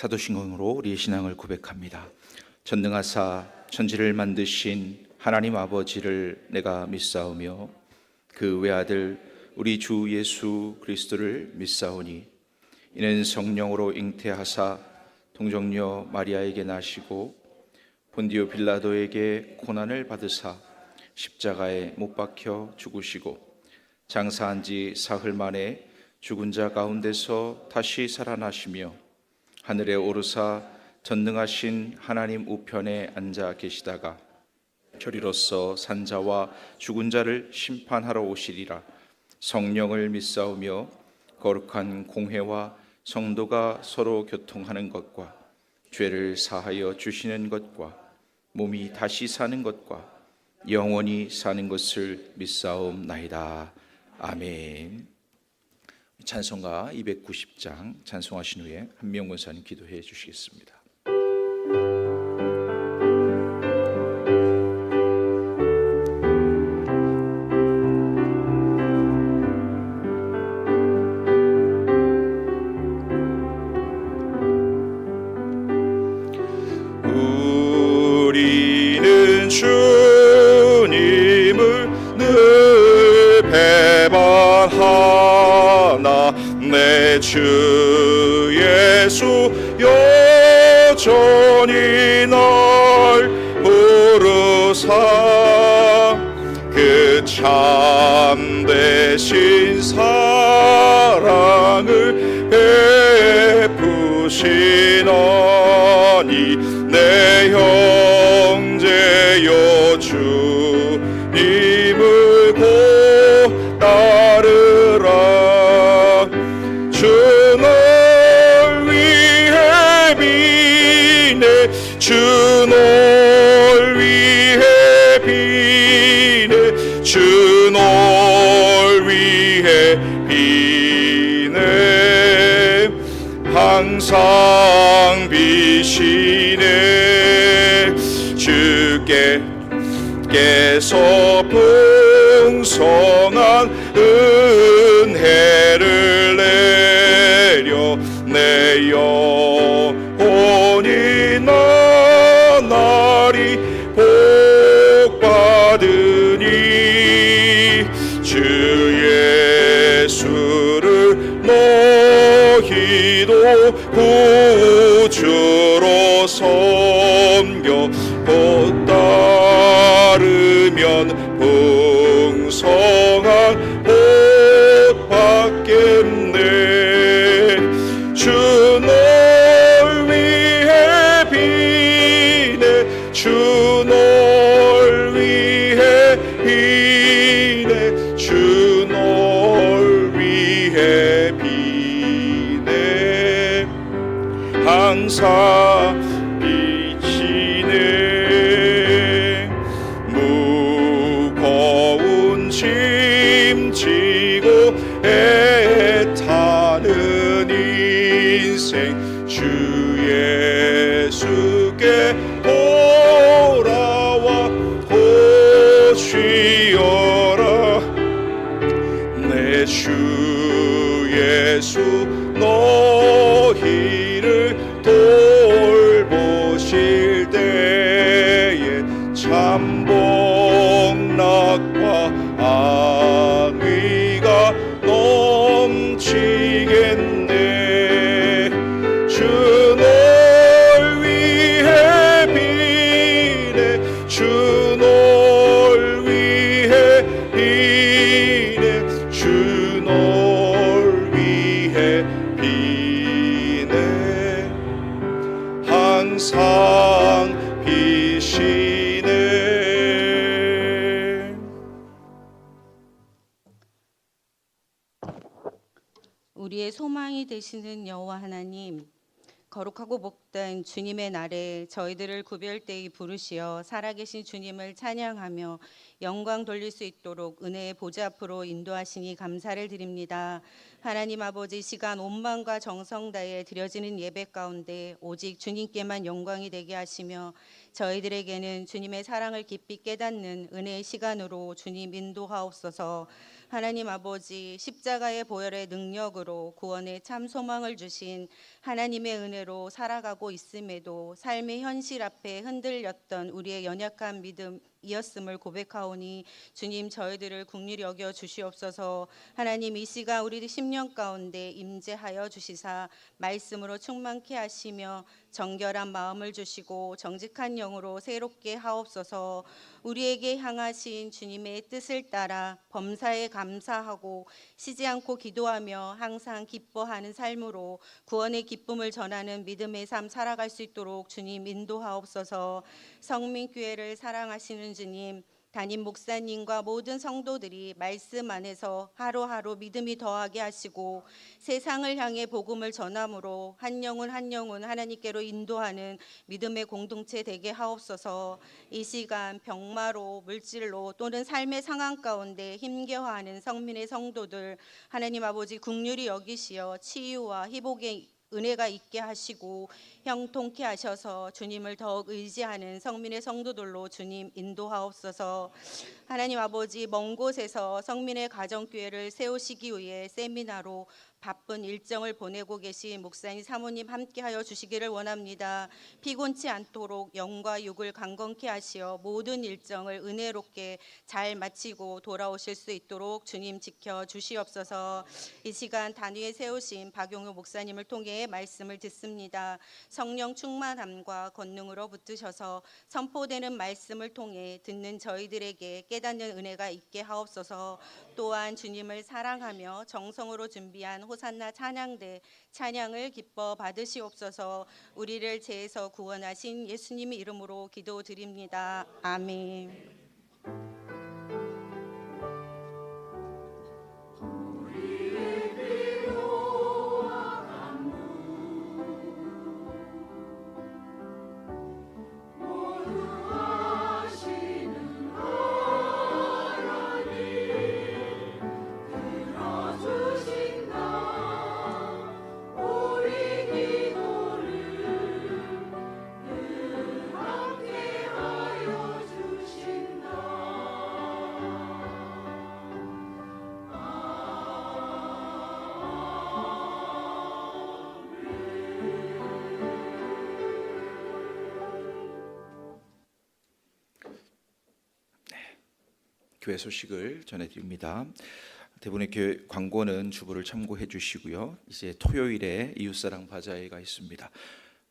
사도신경으로 우리의 신앙을 고백합니다. 전능하사 천지를 만드신 하나님 아버지를 내가 믿사오며 그 외아들 우리 주 예수 그리스도를 믿사오니 이는 성령으로 잉태하사 동정녀 마리아에게 나시고 본디오 빌라도에게 고난을 받으사 십자가에 못 박혀 죽으시고 장사한 지 사흘 만에 죽은 자 가운데서 다시 살아나시며 하늘에 오르사 전능하신 하나님 우편에 앉아 계시다가 저리로서 산자와 죽은 자를 심판하러 오시리라. 성령을 믿사오며 거룩한 공회와 성도가 서로 교통하는 것과 죄를 사하여 주시는 것과 몸이 다시 사는 것과 영원히 사는 것을 믿사옵나이다. 아멘. 찬송가 290장 찬송하신 후에 한미영 권사님 기도해 주시겠습니다. 우리는 주님을 늘 배반하나 내 주 예수 여전히 날 부르사 그 참되신 사랑을 베푸시나니 내 형제여 주님을 곧 따르라. 주 널 위해 비네 주 널 위해 비네 주 널 위해 비네 항상 비시네 주께서 풍성한 은혜를 내려 내 영혼이 나날이 복받으니 주 예수를 너희도 구주로 섬겨 곧 따르면 풍성한 복 받겠네. 주 널 위해 비네 주 널 위해 비네 주 널 위해 비네 항상 비치네. 무거운 짐 지고 애타는 인생 주 예수께 돌아와 곧 쉬어라. 내 주 예수 너희를 돌보실 때에 참 복락과 안위가 넘치겠네. 주 널 위해 비네 주 널 위해 비네 주 널 위해 비네 항상 비시네. 우리의 소망이 되시는 여호와 하나님, 거룩하고 있던 주님의 날에 저희들을 구별되이 부르시어 살아계신 주님을 찬양하며 영광 돌릴 수 있도록 은혜의 보좌 앞으로 인도하시니 감사를 드립니다. 하나님 아버지, 시간 온 마음과 정성 다해 드려지는 예배 가운데 오직 주님께만 영광이 되게 하시며 저희들에게는 주님의 사랑을 깊이 깨닫는 은혜의 시간으로 주님 인도하옵소서. 하나님 아버지, 십자가의 보혈의 능력으로 구원의 참 소망을 주신 하나님의 은혜로 살아가고 있음에도 삶의 현실 앞에 흔들렸던 우리의 연약한 믿음이었음을 고백하오니 주님, 저희들을 긍휼히 여겨 주시옵소서. 하나님, 이 시간 우리 심령 가운데 임재하여 주시사 말씀으로 충만케 하시며 정결한 마음을 주시고 정직한 영으로 새롭게 하옵소서. 우리에게 향하신 주님의 뜻을 따라 범사에 감사하고 쉬지 않고 기도하며 항상 기뻐하는 삶으로 구원의 기쁨을 전하는 믿음의 삶 살아갈 수 있도록 주님 인도하옵소서. 성민교회를 사랑하시는 주님, 담임 목사님과 모든 성도들이 말씀 안에서 하루하루 믿음이 더하게 하시고 세상을 향해 복음을 전함으로 한 영혼 한 영혼 하나님께로 인도하는 믿음의 공동체 되게 하옵소서. 이 시간 병마로 물질로 또는 삶의 상황 가운데 힘겨워하는 성민의 성도들 하나님 아버지 긍휼히 여기시어 치유와 회복의 은혜가 있게 하시고 형통케 하셔서 주님을 더욱 의지하는 성민의 성도들로 주님 인도하옵소서. 하나님 아버지, 먼 곳에서 성민의 가정교회를 세우시기 위해 세미나로 바쁜 일정을 보내고 계신 목사님 사모님 함께하여 주시기를 원합니다. 피곤치 않도록 영과 육을 강건케 하시어 모든 일정을 은혜롭게 잘 마치고 돌아오실 수 있도록 주님 지켜 주시옵소서. 이 시간 단위에 세우신 박용우 목사님을 통해 말씀을 듣습니다. 성령 충만함과 권능으로 붙드셔서 선포되는 말씀을 통해 듣는 저희들에게 깨닫는 은혜가 있게 하옵소서. 또한 주님을 사랑하며 정성으로 준비한 호산나 찬양대 찬양을 기뻐 받으시옵소서. 우리를 죄에서 구원하신 예수님의 이름으로 기도드립니다. 아멘. 교회 소식을 전해드립니다. 대부분의 교회 광고는 주보를 참고해 주시고요. 이제 토요일에 이웃사랑 바자회가 있습니다.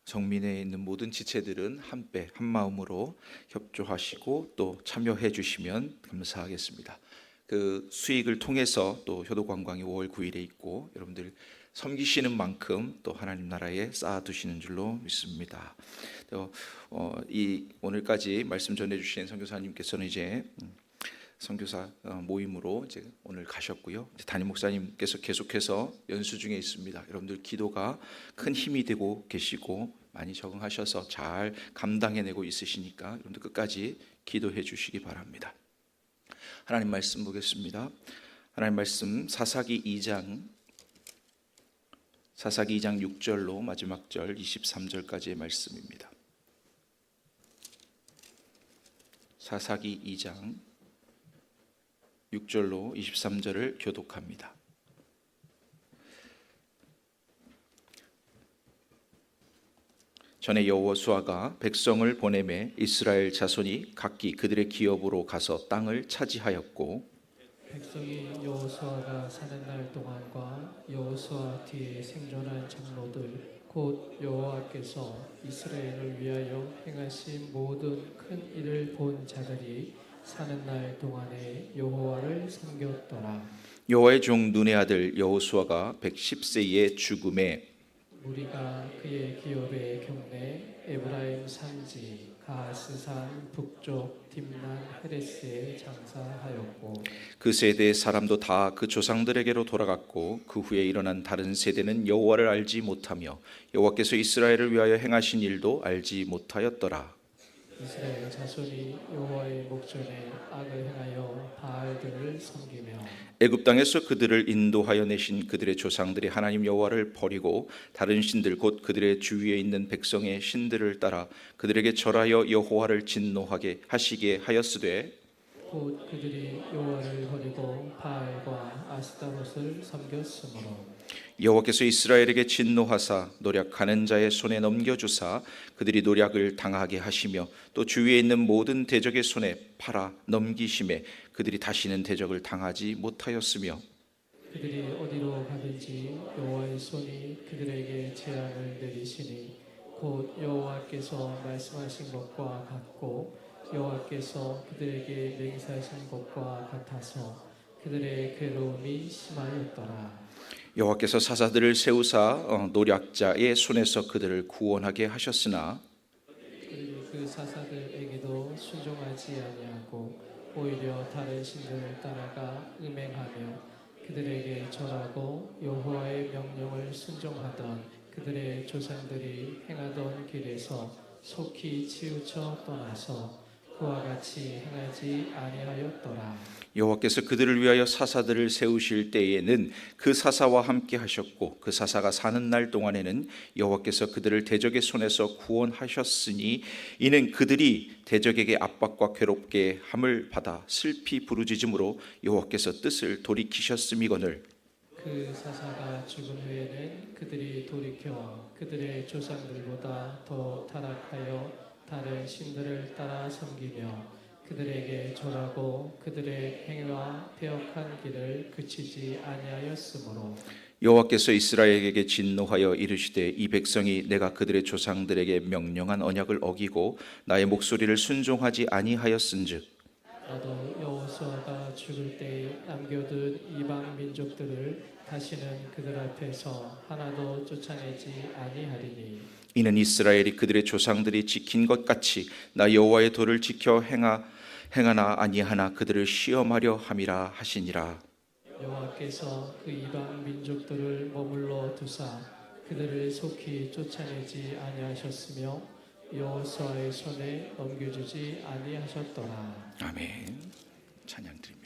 정민에 있는 모든 지체들은 한배 한마음으로 협조하시고 또 참여해 주시면 감사하겠습니다. 그 수익을 통해서 또 효도관광이 5월 9일에 있고 여러분들 섬기시는 만큼 또 하나님 나라에 쌓아두시는 줄로 믿습니다. 이 오늘까지 말씀 전해주신 선교사님께서는 이제 선교사 모임으로 이제 오늘 가셨고요. 담임 목사님께서 계속해서 연수 중에 있습니다. 여러분들 기도가 큰 힘이 되고 계시고 많이 적응하셔서 잘 감당해내고 있으시니까 여러분들 끝까지 기도해 주시기 바랍니다. 하나님 말씀 보겠습니다. 하나님 말씀 사사기 2장 6절로 마지막 절 23절까지의 말씀입니다. 사사기 2장 6절로 23절을 교독합니다. 전에 여호수아가 백성을 보내매 이스라엘 자손이 각기 그들의 기업으로 가서 땅을 차지하였고 백성이 여호수아가 사는 날 동안과 여호수아 뒤에 생존한 장로들 곧 여호와께서 이스라엘을 위하여 행하신 모든 큰 일을 본 자들이 사는 날 동안에 여호와를 섬겼더라. 여호와의 종 눈의 아들 여호수아가 110세에 죽음에 무리가 그의 기업에 경내 에브라임 산지 가스산 북쪽 딥난 헤레스에 장사하였고 그 세대의 사람도 다 그 조상들에게로 돌아갔고 그 후에 일어난 다른 세대는 여호와를 알지 못하며 여호와께서 이스라엘을 위하여 행하신 일도 알지 못하였더라. 이스라엘 자손이 여호와의 목전에 악을 행하여 바알들을 섬기며 애굽 땅에서 그들을 인도하여 내신 그들의 조상들이 하나님 여호와를 버리고 다른 신들 곧 그들의 주위에 있는 백성의 신들을 따라 그들에게 절하여 여호와를 진노하게 하시게 하였으되 곧 그들이 여호와를 버리고 바알과 아스타롯을 섬겼으므로 여호와께서 이스라엘에게 진노하사 노략하는 자의 손에 넘겨주사 그들이 노략을 당하게 하시며 또 주위에 있는 모든 대적의 손에 팔아 넘기심에 그들이 다시는 대적을 당하지 못하였으며 그들이 어디로 가든지 여호와의 손이 그들에게 재앙을 내리시니 곧 여호와께서 말씀하신 것과 같고 여호와께서 그들에게 맹세하신 것과 같아서 그들의 괴로움이 심하였더라. 여호와께서 사사들을 세우사 노략자의 손에서 그들을 구원하게 하셨으나 그들이 그 사사들에게도 순종하지 아니하고 오히려 다른 신들을 따라가 음행하며 그들에게 절하고 여호와의 명령을 순종하던 그들의 조상들이 행하던 길에서 속히 치우쳐 떠나서 그와 같이 행하지 아니하였더라. 여호와께서 그들을 위하여 사사들을 세우실 때에는 그 사사와 함께 하셨고 그 사사가 사는 날 동안에는 여호와께서 그들을 대적의 손에서 구원하셨으니 이는 그들이 대적에게 압박과 괴롭게 함을 받아 슬피 부르짖음으로 여호와께서 뜻을 돌이키셨음이거늘 그 사사가 죽은 후에는 그들이 돌이켜 그들의 조상들보다 더 타락하여 다른 신들을 따라 섬기며 그들에게 절하고 그들의 행위와 패역한 길을 그치지 아니하였으므로 여호와께서 이스라엘에게 진노하여 이르시되 이 백성이 내가 그들의 조상들에게 명령한 언약을 어기고 나의 목소리를 순종하지 아니하였은즉 나도 여호수아가 죽을 때에 남겨둔 이방 민족들을 다시는 그들 앞에서 하나도 쫓아내지 아니하리니 이는 이스라엘이 그들의 조상들이 지킨 것 같이 나 여호와의 도를 지켜 행하나 아니하나 그들을 시험하려 함이라 하시니라. 여호와께서 그 이방 민족들을 머물러 두사 그들을 속히 쫓아내지 아니하셨으며 여호수아의 손에 넘겨주지 아니하셨더라. 아멘. 찬양 드립니다.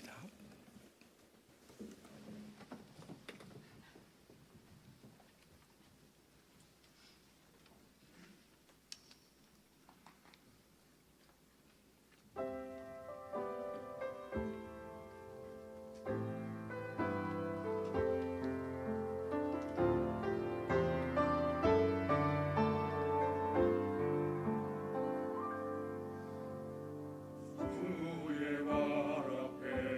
주의 발 앞에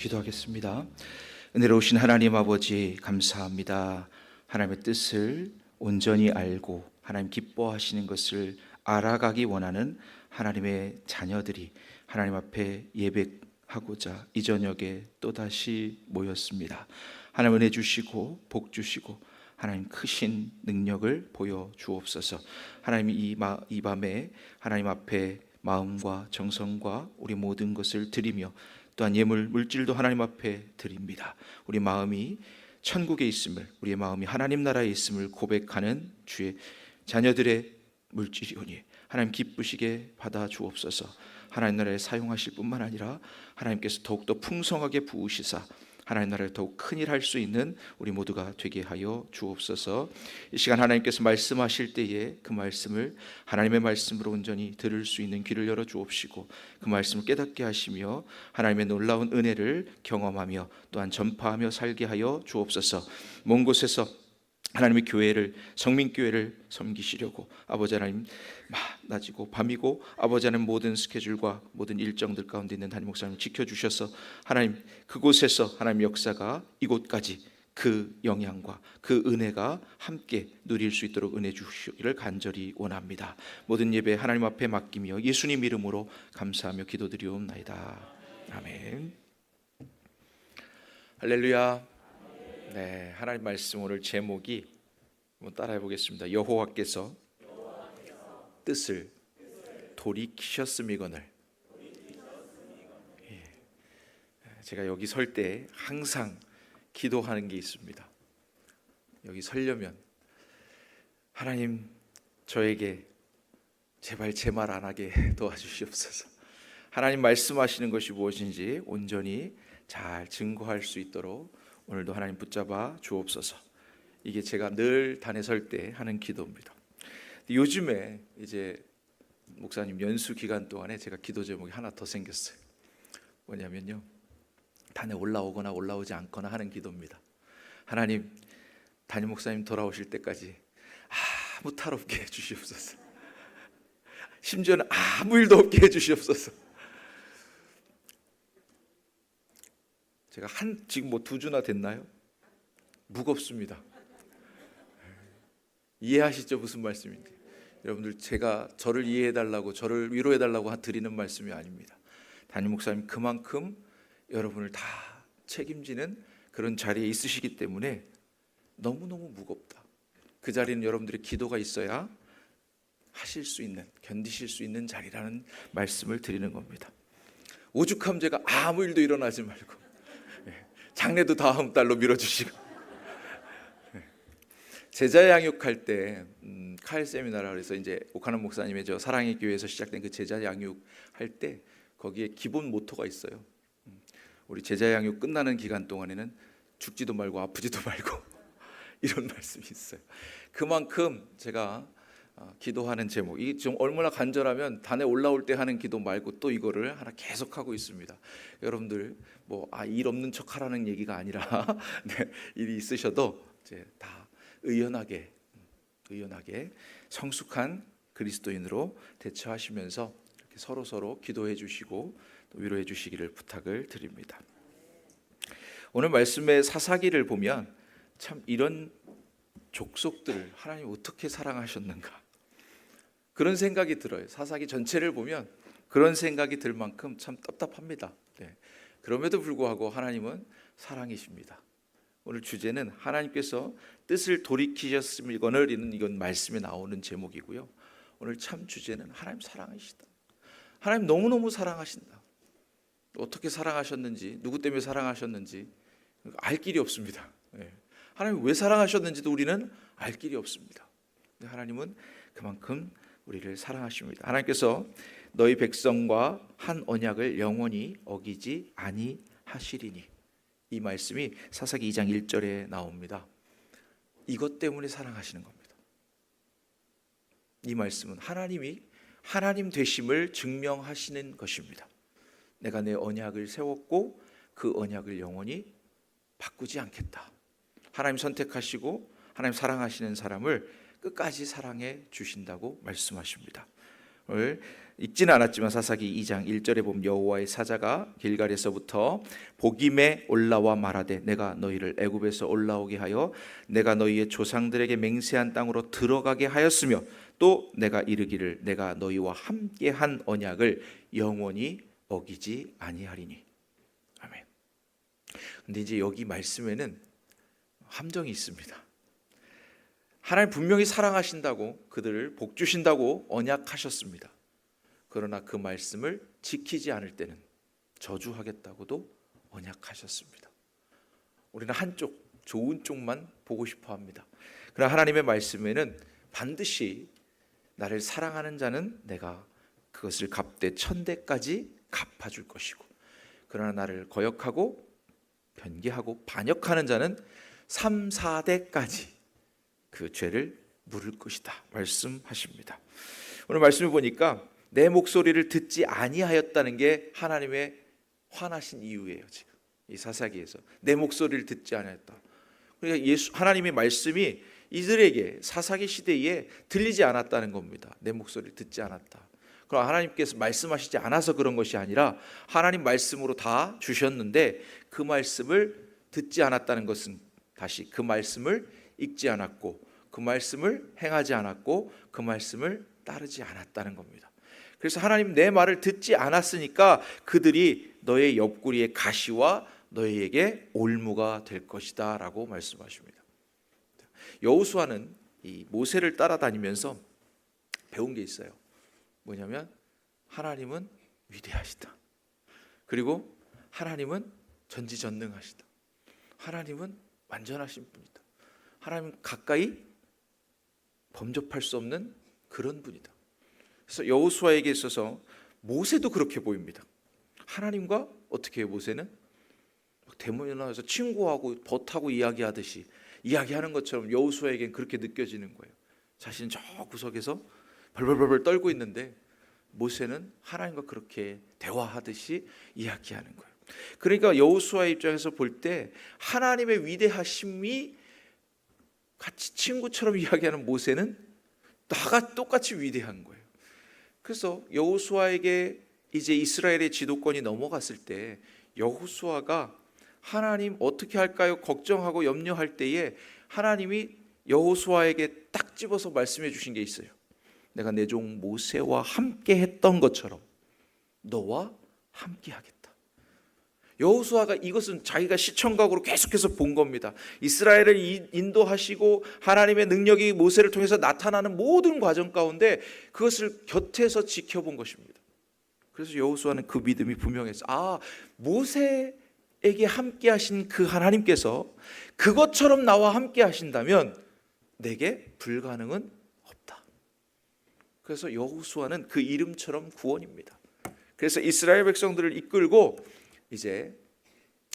기도하겠습니다. 은혜로우신 하나님 아버지 감사합니다. 하나님의 뜻을 온전히 알고 하나님 기뻐하시는 것을 알아가기 원하는 하나님의 자녀들이 하나님 앞에 예배하고자 이 저녁에 또다시 모였습니다. 하나님 은혜 주시고 복 주시고 하나님 크신 능력을 보여 주옵소서. 하나님 이 밤에 하나님 앞에 마음과 정성과 우리 모든 것을 드리며 또한 예물 물질도 하나님 앞에 드립니다. 우리 마음이 천국에 있음을, 우리의 마음이 하나님 나라에 있음을 고백하는 주의 자녀들의 물질이오니 하나님 기쁘시게 받아 주옵소서. 하나님 나라에 사용하실 뿐만 아니라 하나님께서 더욱더 풍성하게 부으시사 하나님 나라를 더욱 큰일 할 수 있는 우리 모두가 되게 하여 주옵소서. 이 시간 하나님께서 말씀하실 때에 그 말씀을 하나님의 말씀으로 온전히 들을 수 있는 귀를 열어 주옵시고 그 말씀을 깨닫게 하시며 하나님의 놀라운 은혜를 경험하며 또한 전파하며 살게 하여 주옵소서. 먼 곳에서 하나님의 교회를, 성민교회를 섬기시려고 아버지 하나님 낮이고 밤이고 아버지 하나님 모든 스케줄과 모든 일정들 가운데 있는 담임 목사님 지켜주셔서 하나님 그곳에서 하나님 역사가 이곳까지 그 영향과 그 은혜가 함께 누릴 수 있도록 은혜 주시기를 간절히 원합니다. 모든 예배 하나님 앞에 맡기며 예수님 이름으로 감사하며 기도드리옵나이다. 아멘. 할렐루야. 네, 하나님 말씀 오늘 제목이 한번 따라해 보겠습니다. 여호와께서 뜻을 돌이키셨음이거늘. 제가 여기 설 때 항상 기도하는 게 있습니다. 여기 서려면 하나님 저에게 제발 제 말 안 하게 도와주시옵소서. 하나님 말씀하시는 것이 무엇인지 온전히 잘 증거할 수 있도록 오늘도 하나님 붙잡아 주옵소서. 이게 제가 늘 단에 설 때 하는 기도입니다. 요즘에 이제 목사님 연수 기간 동안에 제가 기도 제목이 하나 더 생겼어요. 뭐냐면요, 단에 올라오거나 올라오지 않거나 하는 기도입니다. 하나님, 담임 목사님 돌아오실 때까지 아무 탈 없게 해주시옵소서. 심지어는 아무 일도 없게 해주시옵소서. 제가 지금 뭐 2주나 됐나요? 무겁습니다. 이해하시죠? 무슨 말씀인지. 여러분들, 제가 저를 이해해달라고, 저를 위로해달라고 드리는 말씀이 아닙니다. 담임 목사님 그만큼 여러분을 다 책임지는 그런 자리에 있으시기 때문에 너무너무 무겁다. 그 자리는 여러분들의 기도가 있어야 하실 수 있는, 견디실 수 있는 자리라는 말씀을 드리는 겁니다. 오죽하면 제가 아무 일도 일어나지 말고 장례도 다음 달로 미뤄주시고 제자 양육할 때 칼 세미나라 그래서 이제 오카노 목사님의 저 사랑의 교회에서 시작된 그 제자 양육할 때 거기에 기본 모토가 있어요. 우리 제자 양육 끝나는 기간 동안에는 죽지도 말고 아프지도 말고 이런 말씀이 있어요. 그만큼 제가 기도하는 제목이 좀 얼마나 간절하면 단에 올라올 때 하는 기도 말고 또 이거를 하나 계속 하고 있습니다. 여러분들 뭐 일 없는 척 하라는 얘기가 아니라 네, 일이 있으셔도 이제 다 의연하게 성숙한 그리스도인으로 대처하시면서 이렇게 서로 기도해 주시고 또 위로해 주시기를 부탁을 드립니다. 오늘 말씀의 사사기를 보면 참 이런 족속들을 하나님 어떻게 사랑하셨는가 그런 생각이 들어요. 사사기 전체를 보면 그런 생각이 들 만큼 참 답답합니다. 네. 그럼에도 불구하고 하나님은 사랑이십니다. 오늘 주제는 하나님께서 뜻을 돌이키셨음이거늘, 이건 말씀에 나오는 제목이고요. 오늘 참 주제는 하나님 사랑이시다. 하나님 너무너무 사랑하신다. 어떻게 사랑하셨는지, 누구 때문에 사랑하셨는지 알 길이 없습니다. 네. 하나님 왜 사랑하셨는지도 우리는 알 길이 없습니다. 하나님은 그만큼 우리를 사랑하십니다. 하나님께서 너희 백성과 한 언약을 영원히 어기지 아니하시리니, 이 말씀이 사사기 2장 1절에 나옵니다. 이것 때문에 사랑하시는 겁니다. 이 말씀은 하나님이 하나님 되심을 증명하시는 것입니다. 내가 내 언약을 세웠고 그 언약을 영원히 바꾸지 않겠다. 하나님 선택하시고 하나님 사랑하시는 사람을 끝까지 사랑해 주신다고 말씀하십니다. 오늘 읽지는 않았지만 사사기 2장 1절에 보면 여호와의 사자가 길갈에서부터 보김에 올라와 말하되 내가 너희를 애굽에서 올라오게 하여 내가 너희의 조상들에게 맹세한 땅으로 들어가게 하였으며 또 내가 이르기를 내가 너희와 함께한 언약을 영원히 어기지 아니하리니. 아멘. 근데 이제 여기 말씀에는 함정이 있습니다. 하나님 분명히 사랑하신다고 그들을 복 주신다고 언약하셨습니다. 그러나 그 말씀을 지키지 않을 때는 저주하겠다고도 언약하셨습니다. 우리는 한쪽 좋은 쪽만 보고 싶어 합니다. 그러나 하나님의 말씀에는 반드시 나를 사랑하는 자는 내가 그것을 갚되 1000대까지 갚아줄 것이고 그러나 나를 거역하고 변개하고 반역하는 자는 3, 4대까지 그 죄를 물을 것이다 말씀하십니다. 오늘 말씀을 보니까 내 목소리를 듣지 아니하였다는 게 하나님의 화나신 이유예요. 지금 이 사사기에서 내 목소리를 듣지 아니하였다. 그러니까 하나님의 말씀이 이들에게 사사기 시대에 들리지 않았다는 겁니다. 내 목소리를 듣지 않았다. 그럼 하나님께서 말씀하시지 않아서 그런 것이 아니라 하나님 말씀으로 다 주셨는데 그 말씀을 듣지 않았다는 것은 다시 그 말씀을 읽지 않았고 그 말씀을 행하지 않았고 그 말씀을 따르지 않았다는 겁니다. 그래서 하나님 내 말을 듣지 않았으니까 그들이 너의 옆구리의 가시와 너희에게 올무가 될 것이다 라고 말씀하십니다. 여호수아는 이 모세를 따라다니면서 배운 게 있어요. 뭐냐면 하나님은 위대하시다. 그리고 하나님은 전지전능하시다. 하나님은 완전하신 분이다. 하나님은 가까이 범접할 수 없는 그런 분이다. 그래서 여호수아에게 있어서 모세도 그렇게 보입니다. 하나님과 어떻게 해요? 모세는 대문에 나와서 친구하고 벗하고 이야기하듯이 이야기하는 것처럼 여호수아에겐 그렇게 느껴지는 거예요. 자신은 저 구석에서 벌벌벌 떨고 있는데 모세는 하나님과 그렇게 대화하듯이 이야기하는 거예요. 그러니까 여호수아의 입장에서 볼 때 하나님의 위대하심이 같이 친구처럼 이야기하는 모세는 나가 똑같이 위대한 거예요. 그래서 여호수아에게 이제 이스라엘의 지도권이 넘어갔을 때 여호수아가 하나님 어떻게 할까요? 걱정하고 염려할 때에 하나님이 여호수아에게 딱 집어서 말씀해 주신 게 있어요. 내가 내 종 모세와 함께 했던 것처럼 너와 함께 하겠다. 여호수아가 이것은 자기가 시청각으로 계속해서 본 겁니다. 이스라엘을 인도하시고 하나님의 능력이 모세를 통해서 나타나는 모든 과정 가운데 그것을 곁에서 지켜본 것입니다. 그래서 여호수아는 그 믿음이 분명했어요. 모세에게 함께 하신 그 하나님께서 그것처럼 나와 함께 하신다면 내게 불가능은 없다. 그래서 여호수아는 그 이름처럼 구원입니다. 그래서 이스라엘 백성들을 이끌고 이제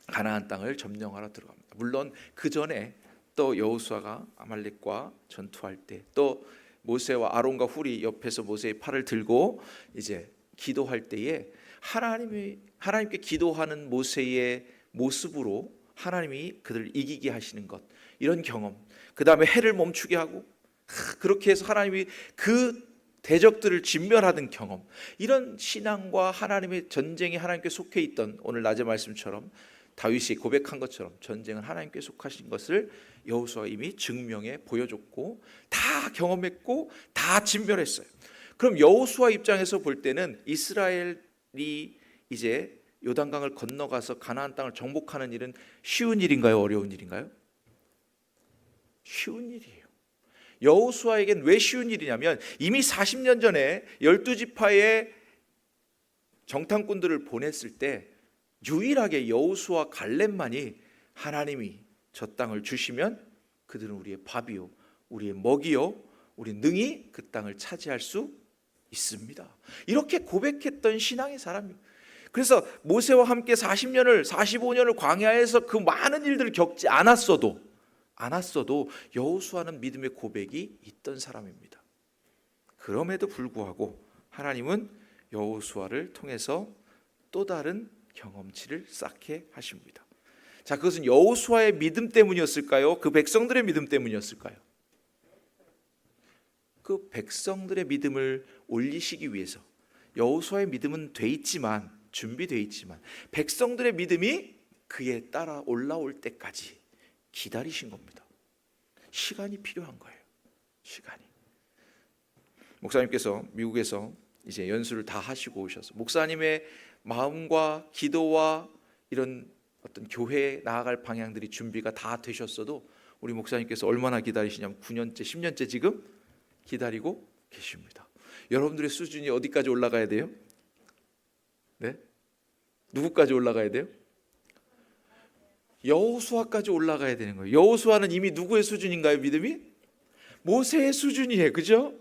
가나안 땅을 점령하러 들어갑니다. 물론 그 전에 또 여호수아가 아말렉과 전투할 때 또 모세와 아론과 훌이 옆에서 모세의 팔을 들고 이제 기도할 때에 하나님께 기도하는 모세의 모습으로 하나님이 그들을 이기게 하시는 것, 이런 경험, 그 다음에 해를 멈추게 하고 그렇게 해서 하나님이 그 대적들을 진멸하던 경험, 이런 신앙과 하나님의 전쟁이 하나님께 속해 있던 오늘 낮의 말씀처럼 다윗이 고백한 것처럼 전쟁은 하나님께 속하신 것을 여호수아가 이미 증명해 보여줬고 다 경험했고 다 진멸했어요. 그럼 여호수아 입장에서 볼 때는 이스라엘이 이제 요단강을 건너가서 가나안 땅을 정복하는 일은 쉬운 일인가요? 어려운 일인가요? 쉬운 일이에요. 여호수아에겐 왜 쉬운 일이냐면 이미 40년 전에 12지파의 정탐꾼들을 보냈을 때 유일하게 여호수아 갈렙만이 하나님이 저 땅을 주시면 그들은 우리의 밥이요 우리의 먹이요 우리 능히 그 땅을 차지할 수 있습니다. 이렇게 고백했던 신앙의 사람입니다. 그래서 모세와 함께 45년을 광야에서 그 많은 일들을 겪지 않았어도 여호수아는 믿음의 고백이 있던 사람입니다. 그럼에도 불구하고 하나님은 여호수아를 통해서 또 다른 경험치를 쌓게 하십니다. 자, 그것은 여호수아의 믿음 때문이었을까요? 그 백성들의 믿음 때문이었을까요? 그 백성들의 믿음을 올리시기 위해서 여호수아의 믿음은 돼 있지만, 준비돼 있지만 백성들의 믿음이 그에 따라 올라올 때까지 기다리신 겁니다. 시간이 필요한 거예요. 시간이. 목사님께서 미국에서 이제 연수를 다 하시고 오셔서 목사님의 마음과 기도와 이런 어떤 교회에 나아갈 방향들이 준비가 다 되셨어도 우리 목사님께서 얼마나 기다리시냐면 9년째, 10년째 지금 기다리고 계십니다. 여러분들의 수준이 어디까지 올라가야 돼요? 네? 누구까지 올라가야 돼요? 여호수아까지 올라가야 되는 거예요. 여호수아는 이미 누구의 수준인가요? 믿음이? 모세의 수준이에요. 그죠?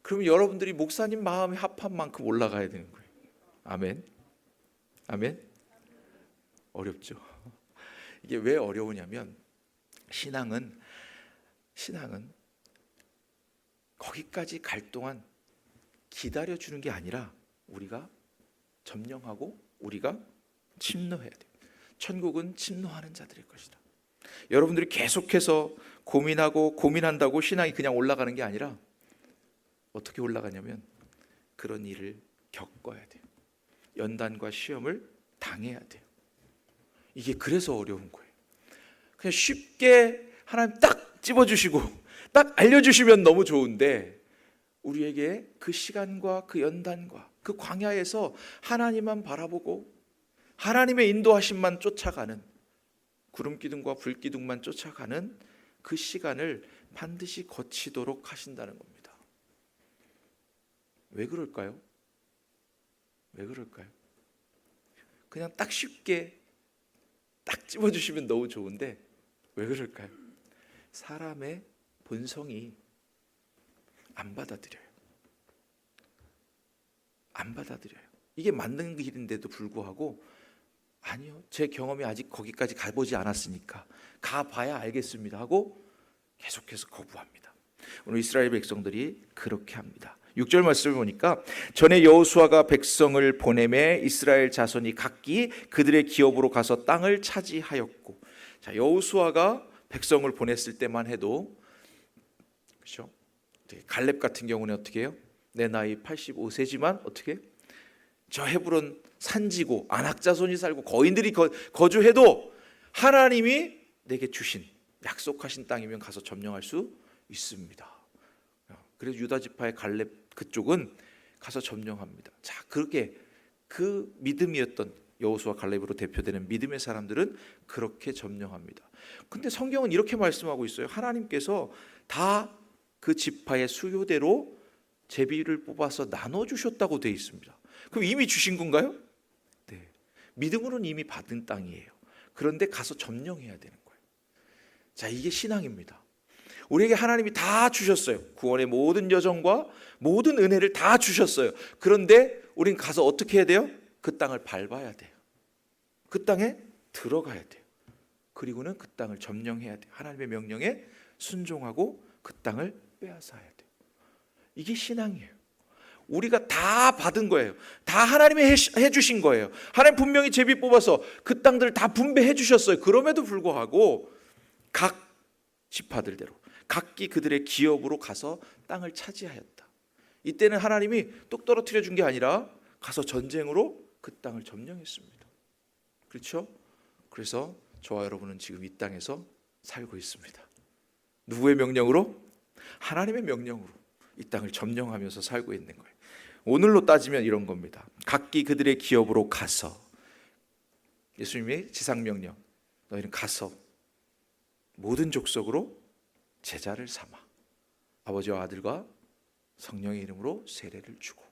그럼 여러분들이 목사님 마음에 합한 만큼 올라가야 되는 거예요. 아멘. 아멘. 어렵죠. 이게 왜 어려우냐면 신앙은 거기까지 갈 동안 기다려주는 게 아니라 우리가 점령하고 우리가 침노해야 돼요. 천국은 침노하는 자들일 것이다. 여러분들이 계속해서 고민한다고 신앙이 그냥 올라가는 게 아니라 어떻게 올라가냐면 그런 일을 겪어야 돼요. 연단과 시험을 당해야 돼요. 이게 그래서 어려운 거예요. 그냥 쉽게 하나님 딱 집어주시고 딱 알려주시면 너무 좋은데 우리에게 그 시간과 그 연단과 그 광야에서 하나님만 바라보고 하나님의 인도하심만 쫓아가는, 구름 기둥과 불 기둥만 쫓아가는 그 시간을 반드시 거치도록 하신다는 겁니다. 왜 그럴까요? 왜 그럴까요? 그냥 딱 쉽게 딱 집어주시면 너무 좋은데 왜 그럴까요? 사람의 본성이 안 받아들여요. 안 받아들여요. 이게 맞는 길인데도 불구하고 아니요, 제 경험이 아직 거기까지 가보지 않았으니까 가봐야 알겠습니다 하고 계속해서 거부합니다. 오늘 이스라엘 백성들이 그렇게 합니다. 6절 말씀을 보니까 전에 여호수아가 백성을 보내매 이스라엘 자손이 각기 그들의 기업으로 가서 땅을 차지하였고, 자, 여호수아가 백성을 보냈을 때만 해도 그렇죠? 갈렙 같은 경우는 어떻게 해요? 내 나이 85세지만 어떻게? 저 헤브론 산지고 안악 자손이 살고 거인들이 거주해도 하나님이 내게 주신 약속하신 땅이면 가서 점령할 수 있습니다. 그래서 유다 지파의 갈렙 그쪽은 가서 점령합니다. 자, 그렇게 그 믿음이었던 여호수아 갈렙으로 대표되는 믿음의 사람들은 그렇게 점령합니다. 근데 성경은 이렇게 말씀하고 있어요. 하나님께서 다 그 지파의 수요대로 제비를 뽑아서 나눠주셨다고 되어 있습니다. 그럼 이미 주신 건가요? 네, 믿음으로는 이미 받은 땅이에요. 그런데 가서 점령해야 되는 거예요. 자, 이게 신앙입니다. 우리에게 하나님이 다 주셨어요. 구원의 모든 여정과 모든 은혜를 다 주셨어요. 그런데 우린 가서 어떻게 해야 돼요? 그 땅을 밟아야 돼요. 그 땅에 들어가야 돼요. 그리고는 그 땅을 점령해야 돼요. 하나님의 명령에 순종하고 그 땅을 빼앗아야 돼요. 이게 신앙이에요. 우리가 다 받은 거예요. 다 하나님이 해주신 거예요. 하나님 분명히 제비 뽑아서 그 땅들을 다 분배해 주셨어요. 그럼에도 불구하고 각 지파들대로 각기 그들의 기업으로 가서 땅을 차지하였다. 이때는 하나님이 뚝 떨어뜨려 준 게 아니라 가서 전쟁으로 그 땅을 점령했습니다. 그렇죠? 그래서 저와 여러분은 지금 이 땅에서 살고 있습니다. 누구의 명령으로? 하나님의 명령으로 이 땅을 점령하면서 살고 있는 거예요. 오늘로 따지면 이런 겁니다. 각기 그들의 기업으로 가서, 예수님의 지상명령, 너희는 가서 모든 족속으로 제자를 삼아 아버지와 아들과 성령의 이름으로 세례를 주고,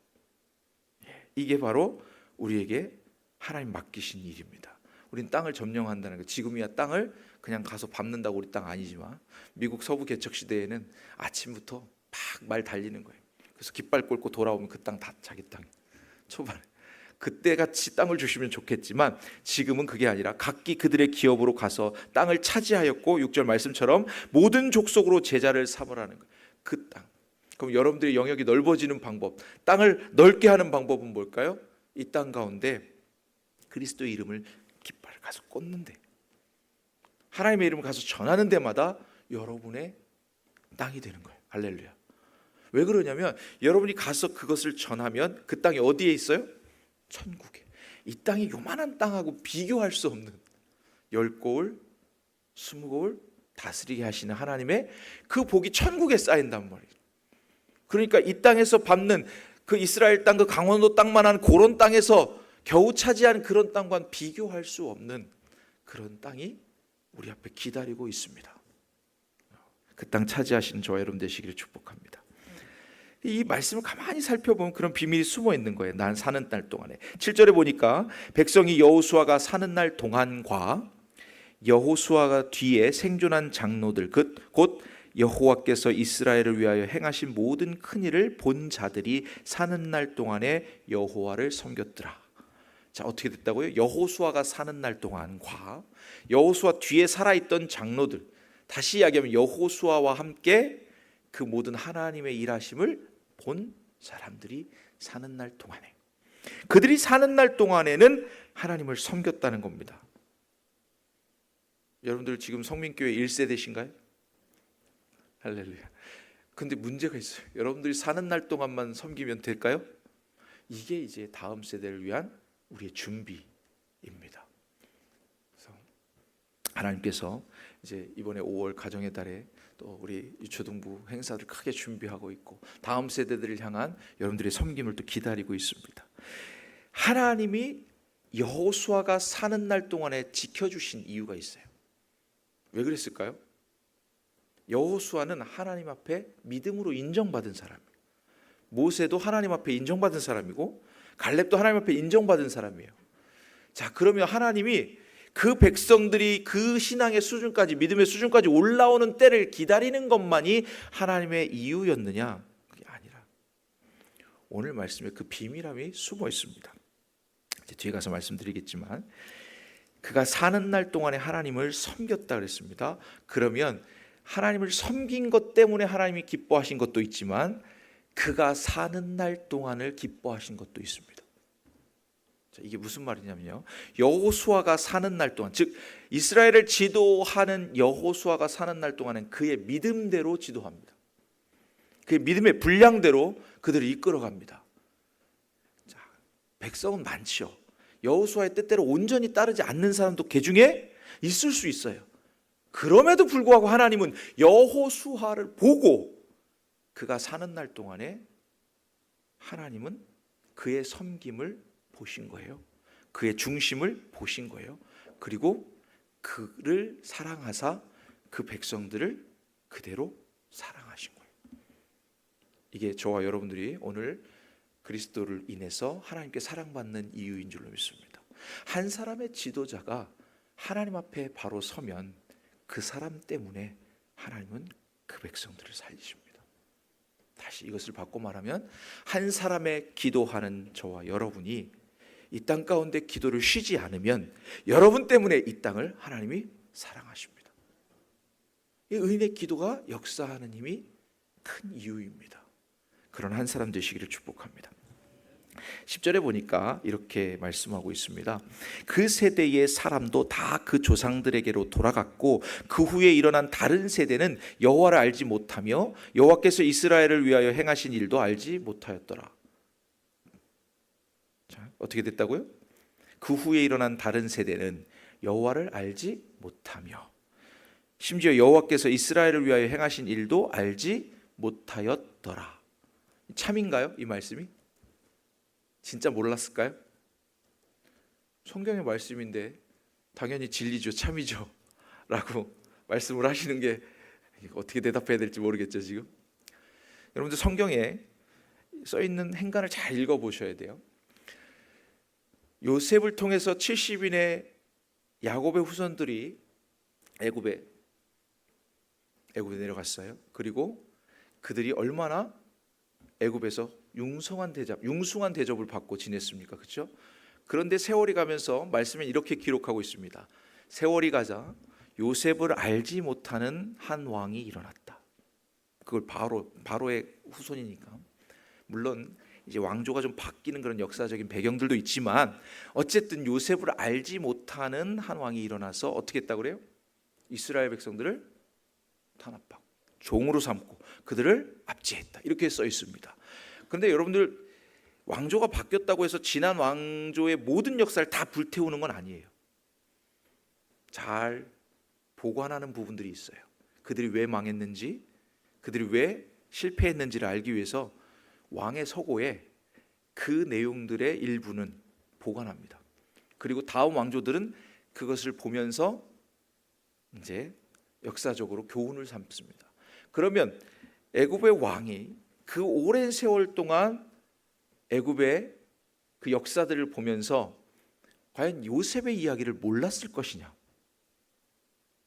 이게 바로 우리에게 하나님 맡기신 일입니다. 우린 땅을 점령한다는 거, 지금이야 땅을 그냥 가서 밟는다고 우리 땅 아니지만 미국 서부 개척 시대에는 아침부터 막 말 달리는 거예요. 그래서 깃발 꽂고 돌아오면 그 땅 다 자기 땅. 초반에 그때 같이 땅을 주시면 좋겠지만 지금은 그게 아니라 각기 그들의 기업으로 가서 땅을 차지하였고, 6절 말씀처럼 모든 족속으로 제자를 삼으라는 거예요. 그 땅. 그럼 여러분들의 영역이 넓어지는 방법, 땅을 넓게 하는 방법은 뭘까요? 이 땅 가운데 그리스도의 이름을 깃발을 가서 꽂는데, 하나님의 이름을 가서 전하는 데마다 여러분의 땅이 되는 거예요. 할렐루야. 왜 그러냐면 여러분이 가서 그것을 전하면 그 땅이 어디에 있어요? 천국에. 이 땅이 요만한 땅하고 비교할 수 없는 10고을 20고을 다스리게 하시는 하나님의 그 복이 천국에 쌓인단 말이에요. 그러니까 이 땅에서 밟는 그 이스라엘 땅, 그 강원도 땅만한 그런 땅에서 겨우 차지한 그런 땅과는 비교할 수 없는 그런 땅이 우리 앞에 기다리고 있습니다. 그 땅 차지하시는 저와 여러분 되시기를 축복합니다. 이 말씀을 가만히 살펴보면 그런 비밀이 숨어 있는 거예요. 난 사는 날 동안에. 7절에 보니까 백성이 여호수아가 사는 날 동안과 여호수아가 뒤에 생존한 장로들 곧 여호와께서 이스라엘을 위하여 행하신 모든 큰 일을 본 자들이 사는 날 동안에 여호와를 섬겼더라. 자, 어떻게 됐다고요? 여호수아가 사는 날 동안과 여호수아 뒤에 살아있던 장로들, 다시 이야기하면 여호수아와 함께 그 모든 하나님의 일하심을 본 사람들이 사는 날 동안에, 그들이 사는 날 동안에는 하나님을 섬겼다는 겁니다. 여러분들 지금 성민교회 1세대신가요? 할렐루야. 근데 문제가 있어요. 여러분들이 사는 날 동안만 섬기면 될까요? 이게 이제 다음 세대를 위한 우리의 준비입니다. 그래서 하나님께서 이제 이번에 5월 가정의 달에 또 우리 유초등부 행사를 크게 준비하고 있고 다음 세대들을 향한 여러분들의 섬김을 또 기다리고 있습니다. 하나님이 여호수아가 사는 날 동안에 지켜주신 이유가 있어요. 왜 그랬을까요? 여호수아는 하나님 앞에 믿음으로 인정받은 사람이에요. 모세도 하나님 앞에 인정받은 사람이고 갈렙도 하나님 앞에 인정받은 사람이에요. 자, 그러면 하나님이 그 백성들이 그 신앙의 수준까지, 믿음의 수준까지 올라오는 때를 기다리는 것만이 하나님의 이유였느냐? 그게 아니라 오늘 말씀에 그 비밀함이 숨어 있습니다. 이제 뒤에 가서 말씀드리겠지만 그가 사는 날 동안에 하나님을 섬겼다 그랬습니다. 그러면 하나님을 섬긴 것 때문에 하나님이 기뻐하신 것도 있지만 그가 사는 날 동안을 기뻐하신 것도 있습니다. 자, 이게 무슨 말이냐면요, 여호수아가 사는 날 동안, 즉 이스라엘을 지도하는 여호수아가 사는 날 동안은 그의 믿음대로 지도합니다. 그의 믿음의 분량대로 그들을 이끌어갑니다. 자, 백성은 많죠. 여호수아의 뜻대로 온전히 따르지 않는 사람도 그 중에 있을 수 있어요. 그럼에도 불구하고 하나님은 여호수아를 보고 그가 사는 날 동안에 하나님은 그의 섬김을 보신 거예요. 그의 중심을 보신 거예요. 그리고 그를 사랑하사 그 백성들을 그대로 사랑하신 거예요. 이게 저와 여러분들이 오늘 그리스도를 인해서 하나님께 사랑받는 이유인 줄로 믿습니다. 한 사람의 지도자가 하나님 앞에 바로 서면 그 사람 때문에 하나님은 그 백성들을 살리십니다. 다시 이것을 바꿔 말하면 한 사람의 기도하는 저와 여러분이 이 땅 가운데 기도를 쉬지 않으면 여러분 때문에 이 땅을 하나님이 사랑하십니다. 이 의인의 기도가 역사하는 힘이 큰 이유입니다. 그런 한 사람 되시기를 축복합니다. 10절에 보니까 이렇게 말씀하고 있습니다. 그 세대의 사람도 다 그 조상들에게로 돌아갔고 그 후에 일어난 다른 세대는 여호와를 알지 못하며 여호와께서 이스라엘을 위하여 행하신 일도 알지 못하였더라. 자, 어떻게 됐다고요? 그 후에 일어난 다른 세대는 여호와를 알지 못하며 심지어 여호와께서 이스라엘을 위하여 행하신 일도 알지 못하였더라. 참인가요? 이 말씀이? 진짜 몰랐을까요? 성경의 말씀인데 당연히 진리죠, 참이죠 라고 말씀을 하시는 게 어떻게 대답해야 될지 모르겠죠. 지금 여러분들 성경에 써있는 행간을 잘 읽어보셔야 돼요. 요셉을 통해서 70인의 야곱의 후손들이 애굽에 내려갔어요. 그리고 그들이 얼마나 애굽에서 융숭한 대접을 받고 지냈습니까? 그렇죠? 그런데 세월이 가면서 말씀에 이렇게 기록하고 있습니다. 세월이 가자 요셉을 알지 못하는 한 왕이 일어났다. 그걸 바로의 후손이니까. 물론 이제 왕조가 좀 바뀌는 그런 역사적인 배경들도 있지만 어쨌든 요셉을 알지 못하는 한 왕이 일어나서 어떻게 했다고 그래요? 이스라엘 백성들을 탄압하고 종으로 삼고 그들을 압제했다. 이렇게 써 있습니다. 그런데 여러분들, 왕조가 바뀌었다고 해서 지난 왕조의 모든 역사를 다 불태우는 건 아니에요. 잘 보관하는 부분들이 있어요. 그들이 왜 망했는지, 그들이 왜 실패했는지를 알기 위해서 왕의 서고에 그 내용들의 일부는 보관합니다. 그리고 다음 왕조들은 그것을 보면서 이제 역사적으로 교훈을 삼습니다. 그러면 애굽의 왕이 그 오랜 세월 동안 애굽의 그 역사들을 보면서 과연 요셉의 이야기를 몰랐을 것이냐?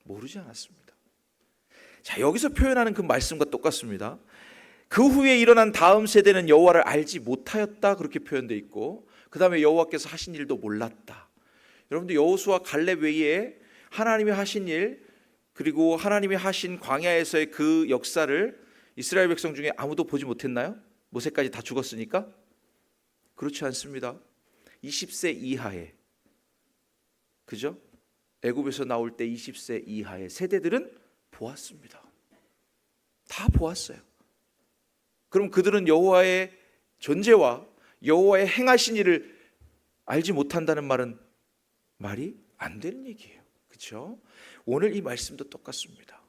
모르지 않았습니다. 자, 여기서 표현하는 그 말씀과 똑같습니다. 그 후에 일어난 다음 세대는 여호와를 알지 못하였다, 그렇게 표현되어 있고, 그 다음에 여호와께서 하신 일도 몰랐다. 여러분들, 여호수아 갈렙 외에 하나님이 하신 일, 그리고 하나님이 하신 광야에서의 그 역사를 이스라엘 백성 중에 아무도 보지 못했나요? 모세까지 다 죽었으니까? 그렇지 않습니다. 20세 이하의, 그죠? 애굽에서 나올 때 20세 이하의 세대들은 보았습니다. 다 보았어요. 그럼 그들은 여호와의 존재와 여호와의 행하신 일을 알지 못한다는 말은 말이 안 되는 얘기예요. 그렇죠? 오늘 이 말씀도 똑같습니다.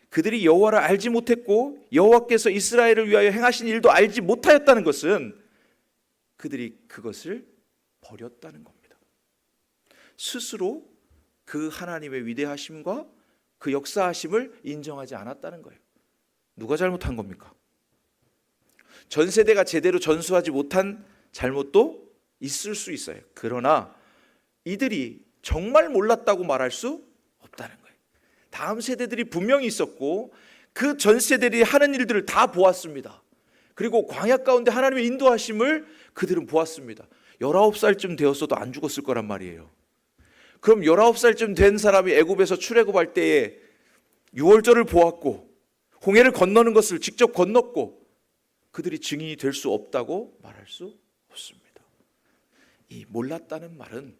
그들이 여호와를 알지 못했고 여호와께서 이스라엘을 위하여 행하신 일도 알지 못하였다는 것은 그들이 그것을 버렸다는 겁니다. 스스로 그 하나님의 위대하심과 그 역사하심을 인정하지 않았다는 거예요. 누가 잘못한 겁니까? 전 세대가 제대로 전수하지 못한 잘못도 있을 수 있어요. 그러나 이들이 정말 몰랐다고 말할 수 없다는 거예요. 다음 세대들이 분명히 있었고 그 전 세대들이 하는 일들을 다 보았습니다. 그리고 광야 가운데 하나님의 인도하심을 그들은 보았습니다. 19살쯤 되었어도 안 죽었을 거란 말이에요. 그럼 19살쯤 된 사람이 애굽에서 출애굽할 때에 유월절을 보았고 홍해를 건너는 것을 직접 건넜고 그들이 증인이 될 수 없다고 말할 수 없습니다. 이 몰랐다는 말은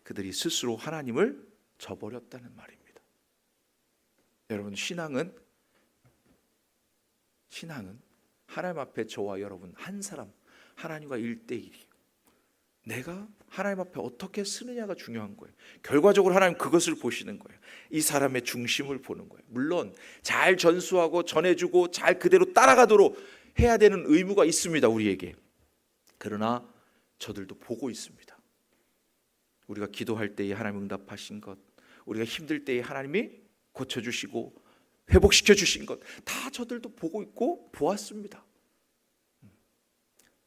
그들이 스스로 하나님을 저버렸다는 말입니다. 여러분, 신앙은 하나님 앞에 저와 여러분 한 사람, 하나님과 1대1이에요. 내가 하나님 앞에 어떻게 쓰느냐가 중요한 거예요. 결과적으로 하나님 그것을 보시는 거예요. 이 사람의 중심을 보는 거예요. 물론 잘 전수하고 전해주고 잘 그대로 따라가도록 해야 되는 의무가 있습니다, 우리에게. 그러나 저들도 보고 있습니다. 우리가 기도할 때에 하나님 응답하신 것, 우리가 힘들 때에 하나님이 고쳐주시고 회복시켜 주신 것, 다 저들도 보고 있고 보았습니다.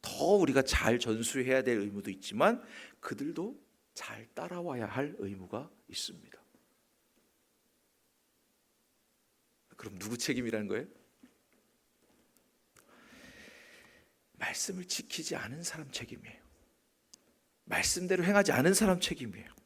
더 우리가 잘 전수해야 될 의무도 있지만 그들도 잘 따라와야 할 의무가 있습니다. 그럼 누구 책임이라는 거예요? 말씀을 지키지 않은 사람 책임이에요. 말씀대로 행하지 않은 사람 책임이에요.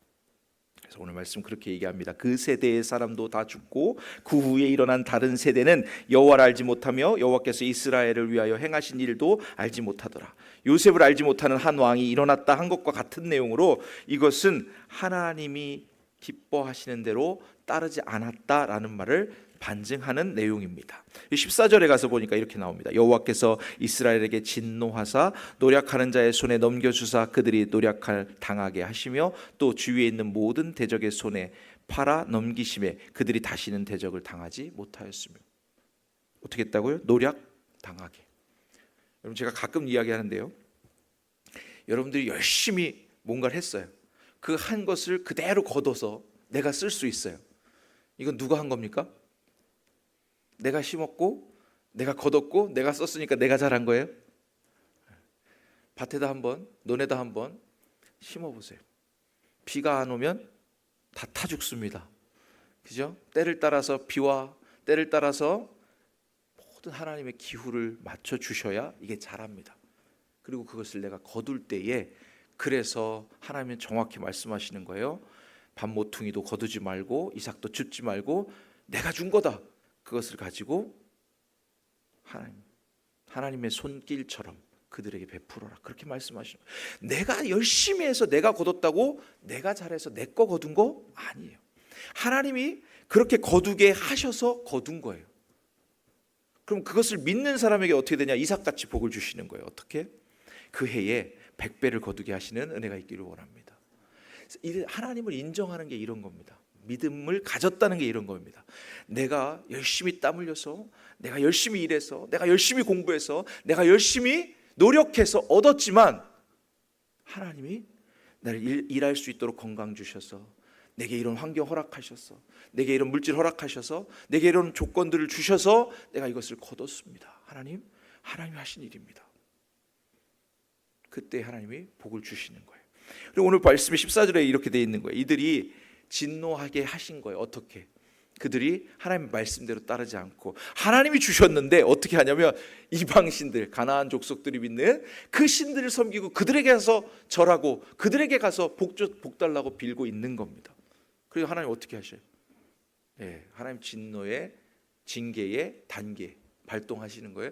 그래서 오늘 말씀 그렇게 얘기합니다. 그 세대의 사람도 다 죽고 그 후에 일어난 다른 세대는 여호와를 알지 못하며 여호와께서 이스라엘을 위하여 행하신 일도 알지 못하더라. 요셉을 알지 못하는 한 왕이 일어났다 한 것과 같은 내용으로 이것은 하나님이 기뻐하시는 대로 따르지 않았다라는 말을 반증하는 내용입니다. 14절에 가서 보니까 이렇게 나옵니다. 여호와께서 이스라엘에게 진노하사 노략하는 자의 손에 넘겨주사 그들이 노략할 당하게 하시며 또 주위에 있는 모든 대적의 손에 팔아 넘기심에 그들이 다시는 대적을 당하지 못하였으며. 어떻게 했다고요? 노략 당하게. 여러분, 제가 가끔 이야기하는데요, 여러분들이 열심히 뭔가를 했어요. 그 한 것을 그대로 걷어서 내가 쓸 수 있어요. 이건 누가 한 겁니까? 내가 심었고 내가 거뒀고 내가 썼으니까 내가 잘한 거예요? 밭에다 한번, 논에다 한번 심어보세요. 비가 안 오면 다 타 죽습니다. 그죠? 때를 따라서 비와 때를 따라서 모든 하나님의 기후를 맞춰 주셔야 이게 자랍니다. 그리고 그것을 내가 거둘 때에, 그래서 하나님은 정확히 말씀하시는 거예요. 밤모퉁이도 거두지 말고 이삭도 줍지 말고 내가 준 거다. 그것을 가지고 하나님의 손길처럼 그들에게 베풀어라. 그렇게 말씀하시는 거예요. 내가 열심히 해서 내가 거뒀다고 내가 잘해서 내 거 거둔 거 아니에요. 하나님이 그렇게 거두게 하셔서 거둔 거예요. 그럼 그것을 믿는 사람에게 어떻게 되냐? 이삭같이 복을 주시는 거예요. 어떻게? 그 해에 100배를 거두게 하시는 은혜가 있기를 원합니다. 하나님을 인정하는 게 이런 겁니다. 믿음을 가졌다는 게 이런 겁니다. 내가 열심히 땀 흘려서, 내가 열심히 일해서, 내가 열심히 공부해서, 내가 열심히 노력해서 얻었지만 하나님이 나를 일할 수 있도록 건강 주셔서, 내게 이런 환경 허락하셔서, 내게 이런 물질 허락하셔서, 내게 이런 조건들을 주셔서 내가 이것을 거뒀습니다. 하나님이 하신 일입니다. 그때 하나님이 복을 주시는 거예요. 그리고 오늘 말씀이 14절에 이렇게 되어 있는 거예요. 이들이 진노하게 하신 거예요. 어떻게? 그들이 하나님의 말씀대로 따르지 않고, 하나님이 주셨는데 어떻게 하냐면 이방신들, 가나안 족속들이 믿는 그 신들을 섬기고 그들에게 가서 절하고 그들에게 가서 복 달라고 빌고 있는 겁니다. 그리고 하나님 어떻게 하셔요? 하나님 진노의 징계의 단계 발동하시는 거예요.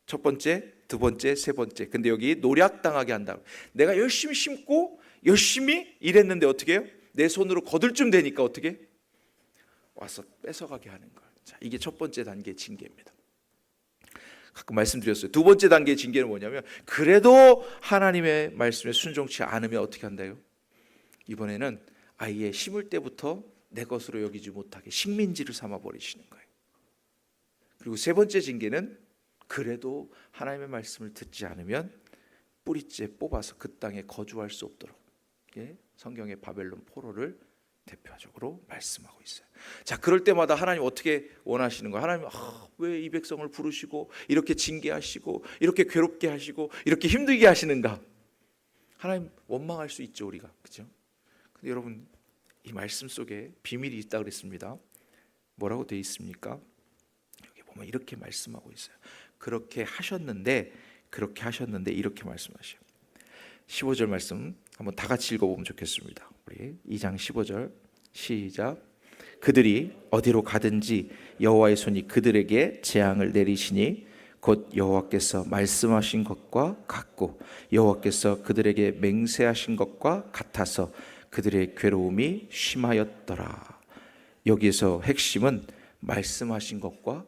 첫 번째, 두 번째, 세 번째. 근데 여기 노략당하게 한다. 내가 열심히 심고 열심히 일했는데 어떻게 해요? 내 손으로 거둘 쯤 되니까 어떻게 해요? 와서 뺏어가게 하는 거예요. 자, 이게 첫 번째 단계의 징계입니다. 가끔 말씀드렸어요. 두 번째 단계의 징계는 뭐냐면, 그래도 하나님의 말씀에 순종치 않으면 어떻게 한다요? 이번에는 아예 심을 때부터 내 것으로 여기지 못하게 식민지를 삼아 버리시는 거예요. 그리고 세 번째 징계는, 그래도 하나님의 말씀을 듣지 않으면 뿌리째 뽑아서 그 땅에 거주할 수 없도록, 성경의 바벨론 포로를 대표적으로 말씀하고 있어요. 자, 그럴 때마다 하나님 어떻게 원하시는 거예요? 하나님 왜 이 백성을 부르시고 이렇게 징계하시고 이렇게 괴롭게 하시고 이렇게 힘들게 하시는가? 하나님 원망할 수 있죠, 우리가. 그렇죠? 근데 여러분, 이 말씀 속에 비밀이 있다 그랬습니다. 뭐라고 되어 있습니까? 여기 보면 이렇게 말씀하고 있어요. 그렇게 하셨는데 이렇게 말씀하셔요. 15절 말씀 한번 다 같이 읽어보면 좋겠습니다. 우리 2장 15절 시작. 그들이 어디로 가든지 여호와의 손이 그들에게 재앙을 내리시니 곧 여호와께서 말씀하신 것과 같고 여호와께서 그들에게 맹세하신 것과 같아서 그들의 괴로움이 심하였더라. 여기에서 핵심은 말씀하신 것과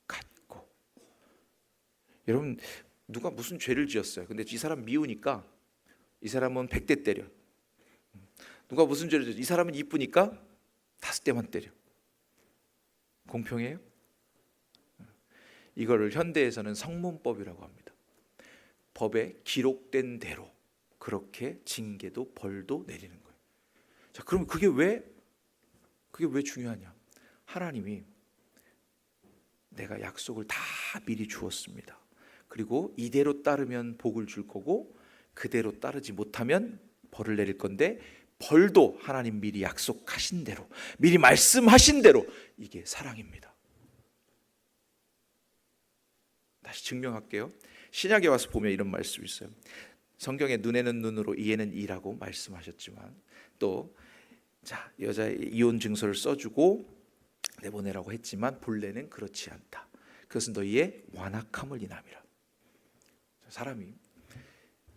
같고. 여러분, 누가 무슨 죄를 지었어요. 근데 이 사람 미우니까 이 사람은 100대 때려. 누가 무슨 죄를 지었어요. 이 사람은 이쁘니까 5대만 때려. 공평해요? 이거를 현대에서는 성문법이라고 합니다. 법에 기록된 대로 그렇게 징계도 벌도 내리는 거예요. 자, 그러면 그게 왜 중요하냐? 하나님이 내가 약속을 다 미리 주었습니다. 그리고 이대로 따르면 복을 줄 거고 그대로 따르지 못하면 벌을 내릴 건데, 벌도 하나님 미리 약속하신 대로, 미리 말씀하신 대로, 이게 사랑입니다. 다시 증명할게요. 신약에 와서 보면 이런 말씀이 있어요. 성경에 눈에는 눈으로 이에는 이라고 말씀하셨지만, 또 자, 여자의 이혼 증서를 써주고 내보내라고 했지만 본래는 그렇지 않다. 그것은 너희의 완악함을 인함이라. 사람이,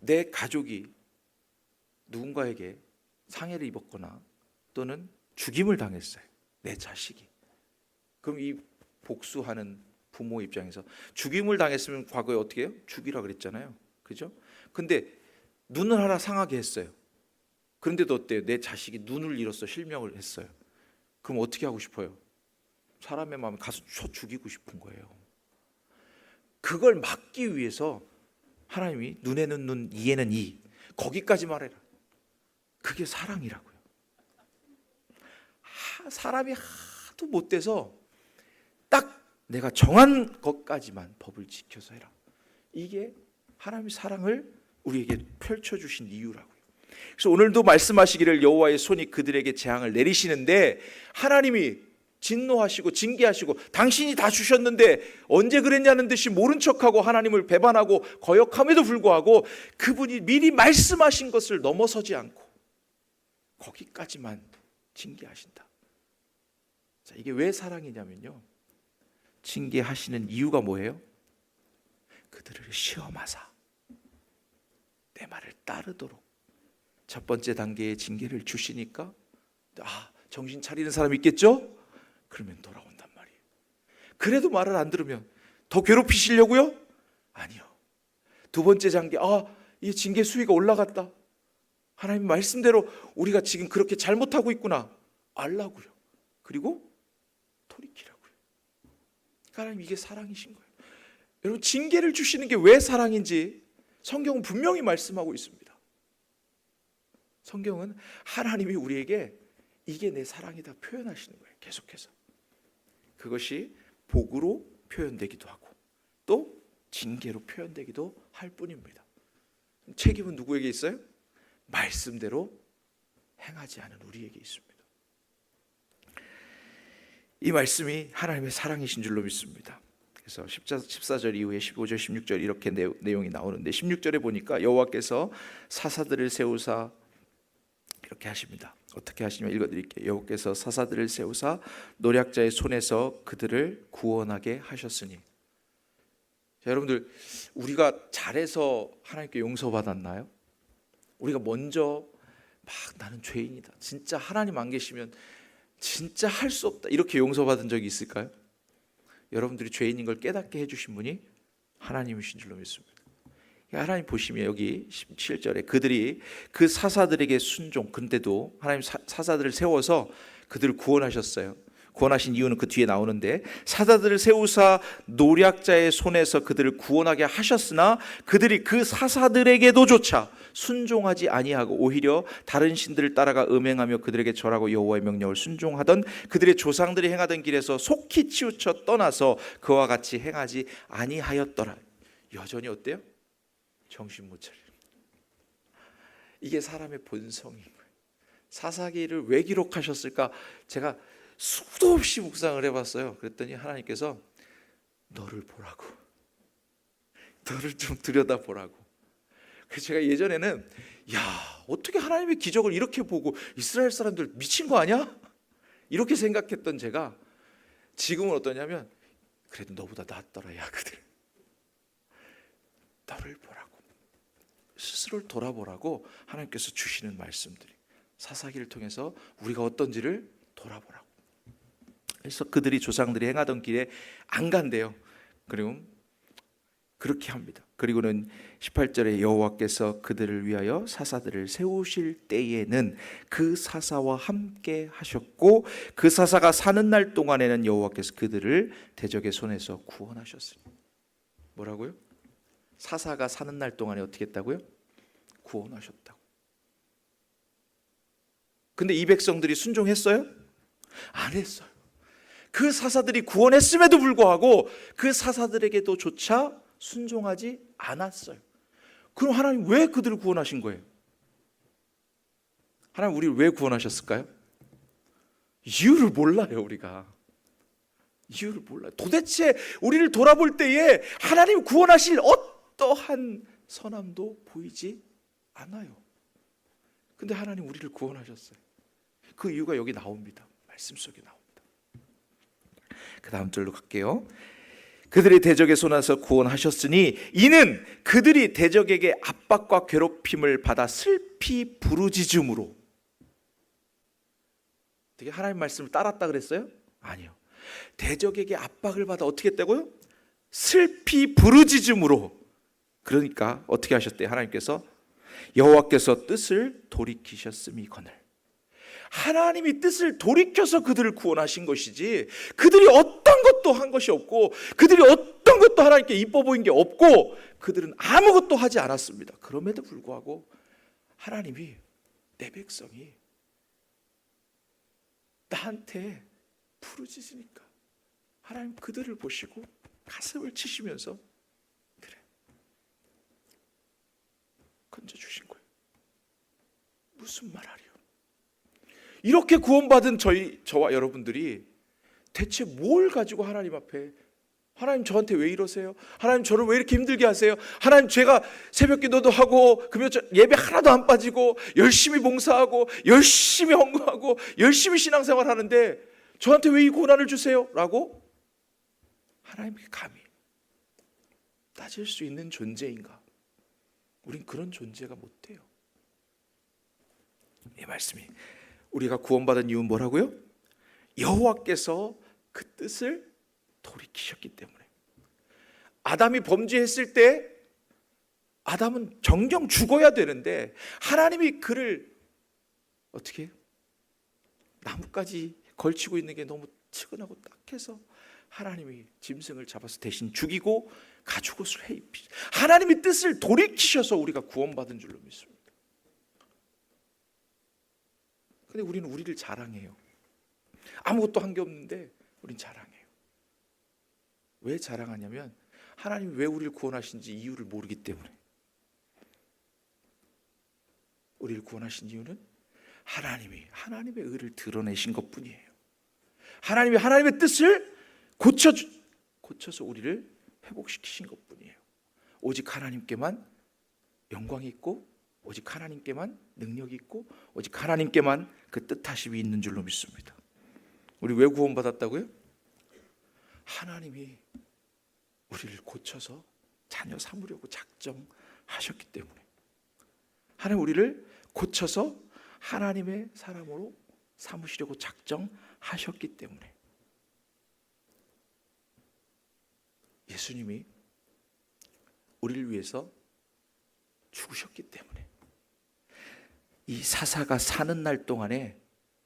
내 가족이 누군가에게 상해를 입었거나 또는 죽임을 당했어요. 내 자식이. 그럼 이 복수하는 부모 입장에서 죽임을 당했으면 과거에 어떻게 해요? 죽이라 그랬잖아요. 그죠? 근데 눈을 하나 상하게 했어요. 그런데도 어때요? 내 자식이 눈을 잃었어. 실명을 했어요. 그럼 어떻게 하고 싶어요? 사람의 마음에 가서 쳐 죽이고 싶은 거예요. 그걸 막기 위해서 하나님이 눈에는 눈, 이에는 이, 거기까지 말해라. 그게 사랑이라고요. 사람이 하도 못돼서 딱 내가 정한 것까지만 법을 지켜서 해라. 이게 하나님의 사랑을 우리에게 펼쳐주신 이유라고요. 그래서 오늘도 말씀하시기를 여호와의 손이 그들에게 재앙을 내리시는데, 하나님이 진노하시고 징계하시고 당신이 다 주셨는데 언제 그랬냐는 듯이 모른 척하고 하나님을 배반하고 거역함에도 불구하고 그분이 미리 말씀하신 것을 넘어서지 않고 거기까지만 징계하신다. 자, 이게 왜 사랑이냐면요, 징계하시는 이유가 뭐예요? 그들을 시험하사 내 말을 따르도록 첫 번째 단계의 징계를 주시니까, 정신 차리는 사람이 있겠죠? 그러면 돌아온단 말이에요. 그래도 말을 안 들으면 더 괴롭히시려고요? 아니요. 두 번째 단계, 이 징계 수위가 올라갔다. 하나님 말씀대로 우리가 지금 그렇게 잘못하고 있구나 알라고요. 그리고 돌이키라고요. 하나님 이게 사랑이신 거예요. 여러분 징계를 주시는 게 왜 사랑인지 성경은 분명히 말씀하고 있습니다. 성경은 하나님이 우리에게 이게 내 사랑이다 표현하시는 거예요. 계속해서. 그것이 복으로 표현되기도 하고 또 징계로 표현되기도 할 뿐입니다. 책임은 누구에게 있어요? 말씀대로 행하지 않은 우리에게 있습니다. 이 말씀이 하나님의 사랑이신 줄로 믿습니다. 그래서 14절 이후에 15절 16절 이렇게 내용이 나오는데 16절에 보니까 여호와께서 사사들을 세우사 이렇게 하십니다. 어떻게 하시냐면 읽어드릴게요. 여호와께서 사사들을 세우사 노략자의 손에서 그들을 구원하게 하셨으니. 자, 여러분들 우리가 잘해서 하나님께 용서받았나요? 우리가 먼저 막 나는 죄인이다, 진짜 하나님 안 계시면 진짜 할 수 없다 이렇게 용서받은 적이 있을까요? 여러분들이 죄인인 걸 깨닫게 해주신 분이 하나님이신 줄로 믿습니다. 하나님 보시면 여기 17절에 그들이 그 사사들에게 순종, 근데도 하나님 사사들을 세워서 그들을 구원하셨어요. 구원하신 이유는 그 뒤에 나오는데 사사들을 세우사 노략자의 손에서 그들을 구원하게 하셨으나 그들이 그 사사들에게도 조차 순종하지 아니하고 오히려 다른 신들을 따라가 음행하며 그들에게 절하고 여호와의 명령을 순종하던 그들의 조상들이 행하던 길에서 속히 치우쳐 떠나서 그와 같이 행하지 아니하였더라. 여전히 어때요? 정신 못 차려. 이게 사람의 본성인 거예요. 사사기를 왜 기록하셨을까? 제가 수도 없이 묵상을 해봤어요. 그랬더니 하나님께서 너를 보라고, 너를 좀 들여다보라고. 그래서 제가 예전에는 어떻게 하나님의 기적을 이렇게 보고 이스라엘 사람들 미친 거 아니야? 이렇게 생각했던 제가 지금은 어떠냐면 그래도 너보다 낫더라 야 그들. 너를 보라고, 스스로를 돌아보라고 하나님께서 주시는 말씀들이 사사기를 통해서 우리가 어떤지를 돌아보라고. 그래서 그들이 조상들이 행하던 길에 안 간대요. 그리고 그렇게 합니다. 그리고는 18절에 여호와께서 그들을 위하여 사사들을 세우실 때에는 그 사사와 함께 하셨고 그 사사가 사는 날 동안에는 여호와께서 그들을 대적의 손에서 구원하셨으니. 뭐라고요? 사사가 사는 날 동안에 어떻게 했다고요? 구원하셨다고. 근데 이 백성들이 순종했어요? 안 했어요. 그 사사들이 구원했음에도 불구하고 그 사사들에게도 조차 순종하지 않았어요. 그럼 하나님 왜 그들을 구원하신 거예요? 하나님 우리를 왜 구원하셨을까요? 이유를 몰라요. 우리가 이유를 몰라요. 도대체 우리를 돌아볼 때에 하나님 구원하실 어떠한 선함도 보이지 않아요. 근데 하나님 우리를 구원하셨어요. 그 이유가 여기 나옵니다. 말씀 속에 나옵니다. 그 다음 절로 갈게요. 그들이 대적의 손에서 구원하셨으니 이는 그들이 대적에게 압박과 괴롭힘을 받아 슬피 부르짖음으로. 되게 하나님 말씀을 따랐다 그랬어요? 아니요. 대적에게 압박을 받아 어떻게 했다고요? 슬피 부르짖음으로. 그러니까 어떻게 하셨대요? 하나님께서 여호와께서 뜻을 돌이키셨음이거늘. 하나님이 뜻을 돌이켜서 그들을 구원하신 것이지 그들이 어떤 것도 한 것이 없고 그들이 어떤 것도 하나님께 이뻐 보인 게 없고 그들은 아무것도 하지 않았습니다. 그럼에도 불구하고 하나님이 내 백성이 나한테 부르짖으니까 하나님 그들을 보시고 가슴을 치시면서 그래 건져주신 거예요. 무슨 말 하리요? 이렇게 구원받은 저와 여러분들이 대체 뭘 가지고 하나님 앞에 하나님 저한테 왜 이러세요? 하나님 저를 왜 이렇게 힘들게 하세요? 하나님 제가 새벽 기도도 하고 금요 예배 하나도 안 빠지고 열심히 봉사하고 열심히 헌금하고 열심히 신앙생활 하는데 저한테 왜 이 고난을 주세요? 라고 하나님께 감히 따질 수 있는 존재인가? 우린 그런 존재가 못 돼요. 이 말씀이 우리가 구원받은 이유는 뭐라고요? 여호와께서 그 뜻을 돌이키셨기 때문에. 아담이 범죄했을 때 아담은 정령 죽어야 되는데 하나님이 그를 어떻게 해요? 나뭇가지 걸치고 있는 게 너무 측은하고 딱해서 하나님이 짐승을 잡아서 대신 죽이고 가죽옷을 해입히 하나님의 뜻을 돌이키셔서 우리가 구원받은 줄로 믿습니다. 근데 우리는 우리를 자랑해요. 아무것도 한 게 없는데 우린 자랑해요. 왜 자랑하냐면 하나님이 왜 우리를 구원하신지 이유를 모르기 때문에. 우리를 구원하신 이유는 하나님이 하나님의 의를 드러내신 것뿐이에요. 하나님이 하나님의 뜻을 고쳐서 우리를 회복시키신 것뿐이에요. 오직 하나님께만 영광이 있고 오직 하나님께만 능력이 있고 오직 하나님께만 그 뜻하심이 있는 줄로 믿습니다. 우리 왜 구원받았다고요? 하나님이 우리를 고쳐서 자녀 삼으려고 작정하셨기 때문에. 하나님 우리를 고쳐서 하나님의 사람으로 삼으시려고 작정하셨기 때문에. 예수님이 우리를 위해서 죽으셨기 때문에 이 사사가 사는 날 동안에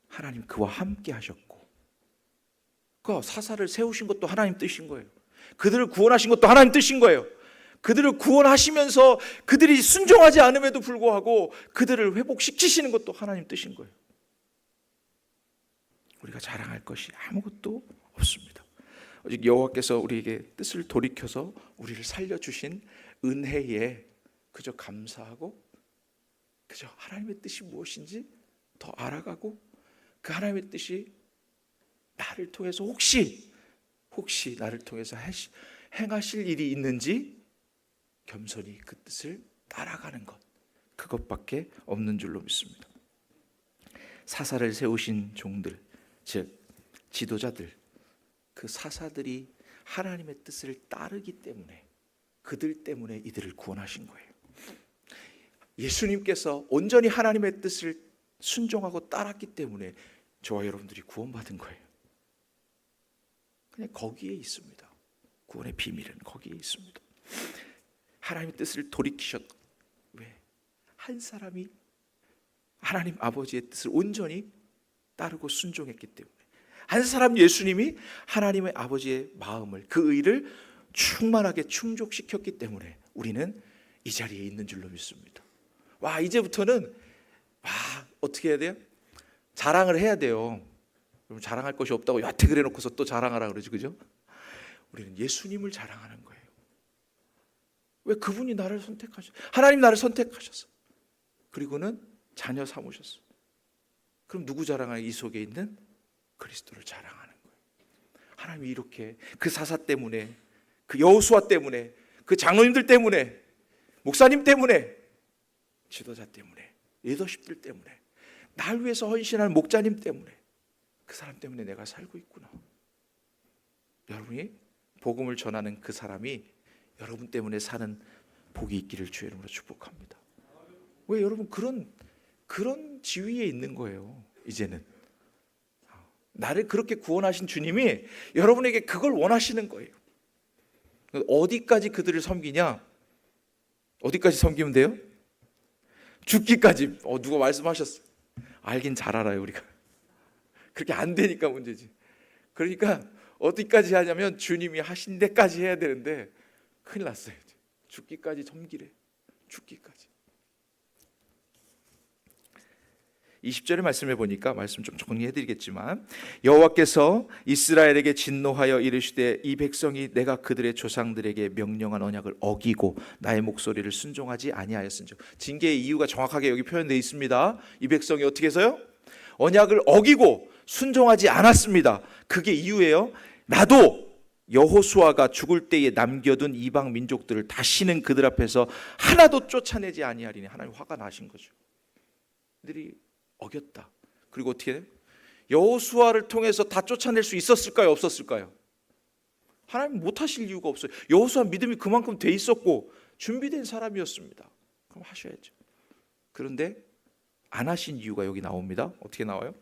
하나님 그와 함께 하셨고, 그 사사를 세우신 것도 하나님 뜻인 거예요. 그들을 구원하신 것도 하나님 뜻인 거예요. 그들을 구원하시면서 그들이 순종하지 않음에도 불구하고 그들을 회복시키시는 것도 하나님 뜻인 거예요. 우리가 자랑할 것이 아무것도 없습니다. 오직 여호와께서 우리에게 뜻을 돌이켜서 우리를 살려주신 은혜에 그저 감사하고 그저 하나님의 뜻이 무엇인지 더 알아가고 그 하나님의 뜻이 나를 통해서 혹시 나를 통해서 행하실 일이 있는지 겸손히 그 뜻을 따라가는 것, 그것밖에 없는 줄로 믿습니다. 사사를 세우신 종들, 즉 지도자들, 그 사사들이 하나님의 뜻을 따르기 때문에 그들 때문에 이들을 구원하신 거예요. 예수님께서 온전히 하나님의 뜻을 순종하고 따랐기 때문에 저와 여러분들이 구원받은 거예요. 그냥 거기에 있습니다. 구원의 비밀은 거기에 있습니다. 하나님의 뜻을 돌이키셨. 왜? 한 사람이 하나님 아버지의 뜻을 온전히 따르고 순종했기 때문에. 한 사람 예수님이 하나님의 아버지의 마음을, 그 의를 충만하게 충족시켰기 때문에 우리는 이 자리에 있는 줄로 믿습니다. 와, 이제부터는 어떻게 해야 돼요? 자랑을 해야 돼요. 그럼 자랑할 것이 없다고 여태 그래 놓고서 또 자랑하라 그러지, 그죠? 우리는 예수님을 자랑하는 거예요. 왜? 그분이 나를 선택하셨어. 하나님 나를 선택하셨어. 그리고는 자녀 삼으셨어. 그럼 누구 자랑하는? 이 속에 있는 그리스도를 자랑하는 거예요. 하나님이 이렇게 그 사사 때문에, 그 여호수아 때문에, 그 장로님들 때문에, 목사님 때문에, 지도자 때문에, 리더십들 때문에, 날 위해서 헌신할 목자님 때문에, 그 사람 때문에 내가 살고 있구나. 여러분이 복음을 전하는 그 사람이 여러분 때문에 사는 복이 있기를 주의 이름으로 축복합니다. 왜? 여러분 그런 지위에 있는 거예요. 이제는 나를 그렇게 구원하신 주님이 여러분에게 그걸 원하시는 거예요. 어디까지 그들을 섬기냐? 어디까지 섬기면 돼요? 죽기까지. 누가 말씀하셨어. 알긴 잘 알아요, 우리가. 그렇게 안 되니까 문제지. 그러니까 어디까지 하냐면 주님이 하신 데까지 해야 되는데 큰일 났어요. 죽기까지 섬기래. 죽기까지. 20절의 말씀해 보니까 말씀 좀 정리해 드리겠지만, 여호와께서 이스라엘에게 진노하여 이르시되 이 백성이 내가 그들의 조상들에게 명령한 언약을 어기고 나의 목소리를 순종하지 아니하였은즉. 징계의 이유가 정확하게 여기 표현되어 있습니다. 이 백성이 어떻게 해서요? 언약을 어기고 순종하지 않았습니다. 그게 이유예요. 나도 여호수아가 죽을 때에 남겨둔 이방 민족들을 다시는 그들 앞에서 하나도 쫓아내지 아니하리니. 하나님 화가 나신 거죠. 그들이 어겼다. 그리고 어떻게 해요? 여호수아를 통해서 다 쫓아낼 수 있었을까요? 없었을까요? 하나님 못하실 이유가 없어요. 여호수아 믿음이 그만큼 돼 있었고 준비된 사람이었습니다. 그럼 하셔야죠. 그런데 안 하신 이유가 여기 나옵니다. 어떻게 나와요?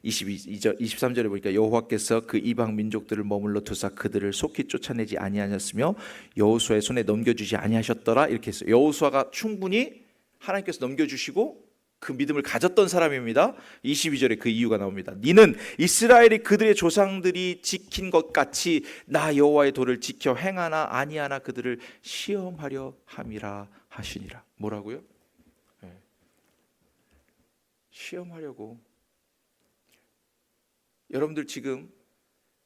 23절에 보니까 여호와께서 그 이방 민족들을 머물러 두사 그들을 속히 쫓아내지 아니하셨으며 여호수아의 손에 넘겨주지 아니하셨더라 이렇게 했어요. 여호수아가 충분히 하나님께서 넘겨주시고 그 믿음을 가졌던 사람입니다. 22절에 그 이유가 나옵니다. 니는 이스라엘이 그들의 조상들이 지킨 것 같이 나 여호와의 도를 지켜 행하나 아니하나 그들을 시험하려 함이라 하시니라. 뭐라고요? 네. 시험하려고. 여러분들 지금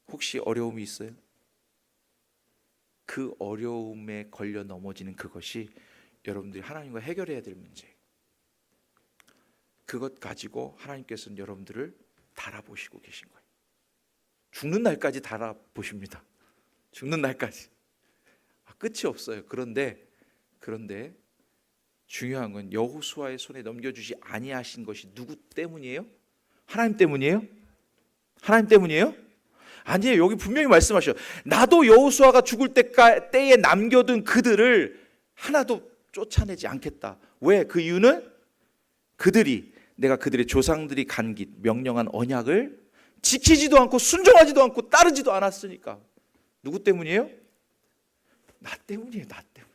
혹시 어려움이 있어요? 그 어려움에 걸려 넘어지는 그것이 여러분들이 하나님과 해결해야 될 문제예요. 그것 가지고 하나님께서는 여러분들을 달아보시고 계신 거예요. 죽는 날까지 달아보십니다. 죽는 날까지. 끝이 없어요. 그런데 중요한 건 여호수아의 손에 넘겨주지 아니하신 것이 누구 때문이에요? 하나님 때문이에요? 하나님 때문이에요? 아니에요. 여기 분명히 말씀하셔. 나도 여호수아가 죽을 때에 남겨둔 그들을 하나도 쫓아내지 않겠다. 왜? 그 이유는 내가 그들의 조상들이 간 길, 명령한 언약을 지키지도 않고 순종하지도 않고 따르지도 않았으니까. 누구 때문이에요? 나 때문이에요. 나 때문.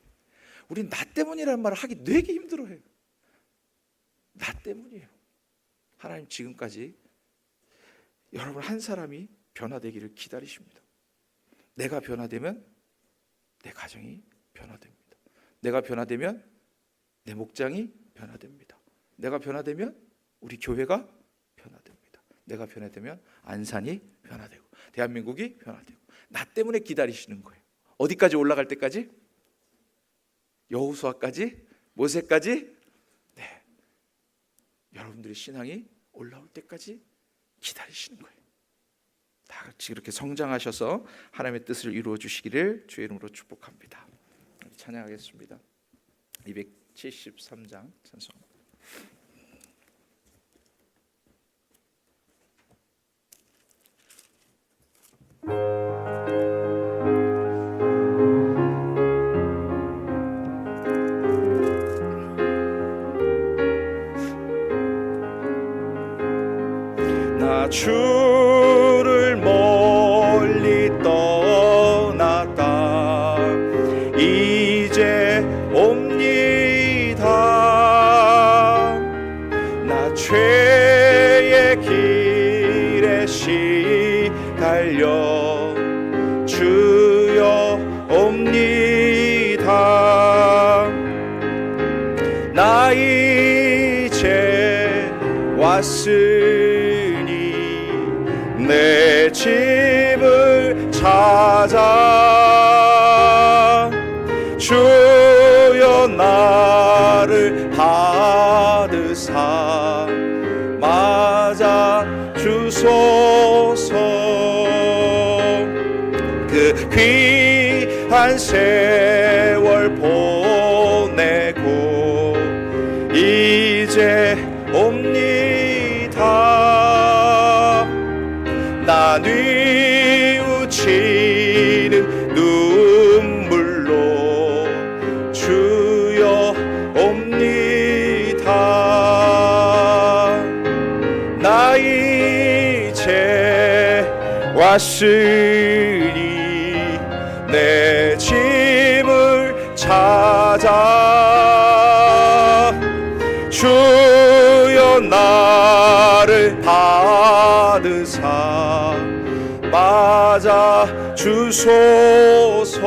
우린 나 때문이라는 말을 하기 되게 힘들어해요. 나 때문이에요. 하나님 지금까지 여러분 한 사람이 변화되기를 기다리십니다. 내가 변화되면 내 가정이 변화됩니다. 내가 변화되면 내 목장이 변화됩니다. 내가 변화되면 우리 교회가 변화됩니다. 내가 변화되면 안산이 변화되고 대한민국이 변화되고. 나 때문에 기다리시는 거예요. 어디까지 올라갈 때까지? 여호수아까지? 모세까지? 네. 여러분들의 신앙이 올라올 때까지 기다리시는 거예요. 다 같이 그렇게 성장하셔서 하나님의 뜻을 이루어 주시기를 주의 이름으로 축복합니다. 찬양하겠습니다. 273장 찬송. 나 주를 멀리 떠났다 이제 옵니다. 나 죄의 길에 시달려 주여 옵니다. 나 이제 왔으니 내 집을 찾아 주여 나를 받으사 맞아 주소서. 그 귀한 세월 보내고 이제 옵니다. 나 뉘우치는 눈물로 주여 옵니다. 나 이제 왔으니 내 집을 찾아 주여 나를 받으사 맞아 주소서.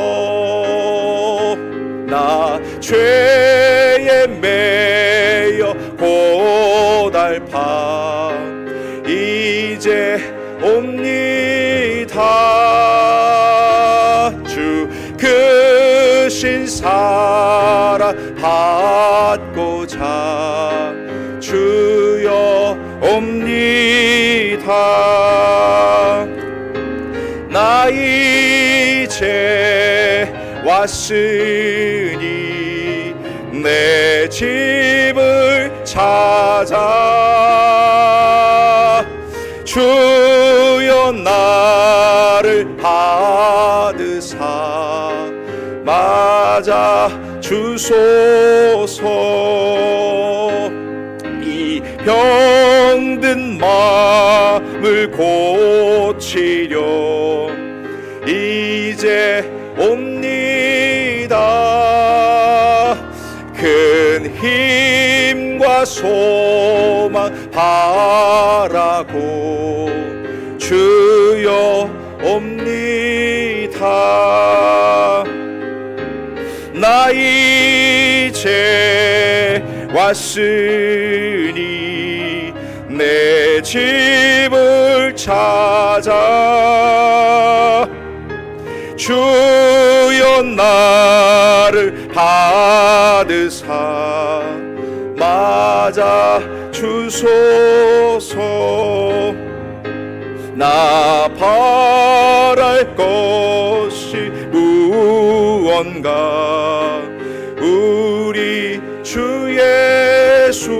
나 죄에 매여 고달파 이제 옵니다. 주 크신 사랑 받고자 주여 옵니다. 나 이제 왔으니 내 집을 찾아 주여 나를 받으사 맞아 주소서. 이 병든 마음을 고치려 이제 옵니다. 큰 힘과 소망 바라고 주여 옵니다. 나 이제 왔으니 내 집을 찾아 주여 나를 받으사 맞아 주소서. 나 바랄 것이 무언가 우리 주 예수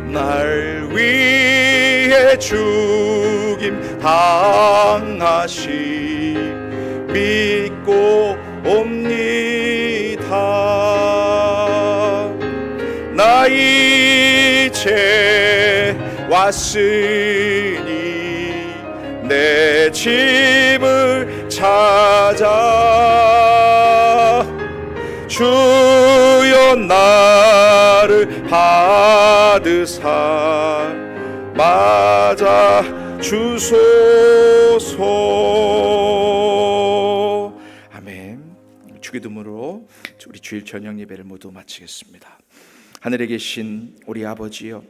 날 위해 죽임 당하시 믿고 옵니다. 나 이제 왔으니 내 집을 찾아 주여 나를 받으사 맞아 주소서. 아멘. 주기도문으로 우리 주일 저녁 예배를 모두 마치겠습니다. 하늘에 계신 우리 아버지여,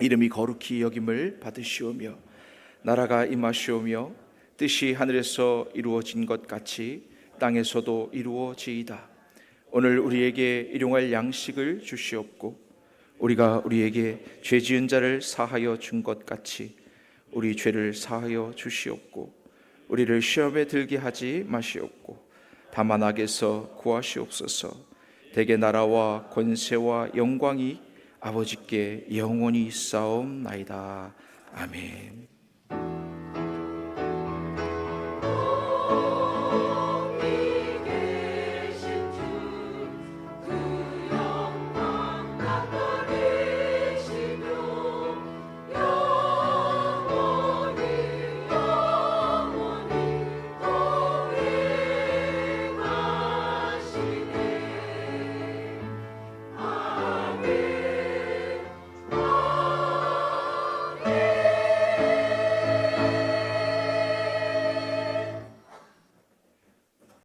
이름이 거룩히 여김을 받으시오며 나라가 임하시오며 뜻이 하늘에서 이루어진 것 같이 땅에서도 이루어지이다. 오늘 우리에게 일용할 양식을 주시옵고 우리가 우리에게 죄 지은 자를 사하여 준 것 같이 우리 죄를 사하여 주시옵고 우리를 시험에 들게 하지 마시옵고 다만 악에서 구하시옵소서. 대개 나라와 권세와 영광이 아버지께 영원히 있사옵나이다. 아멘.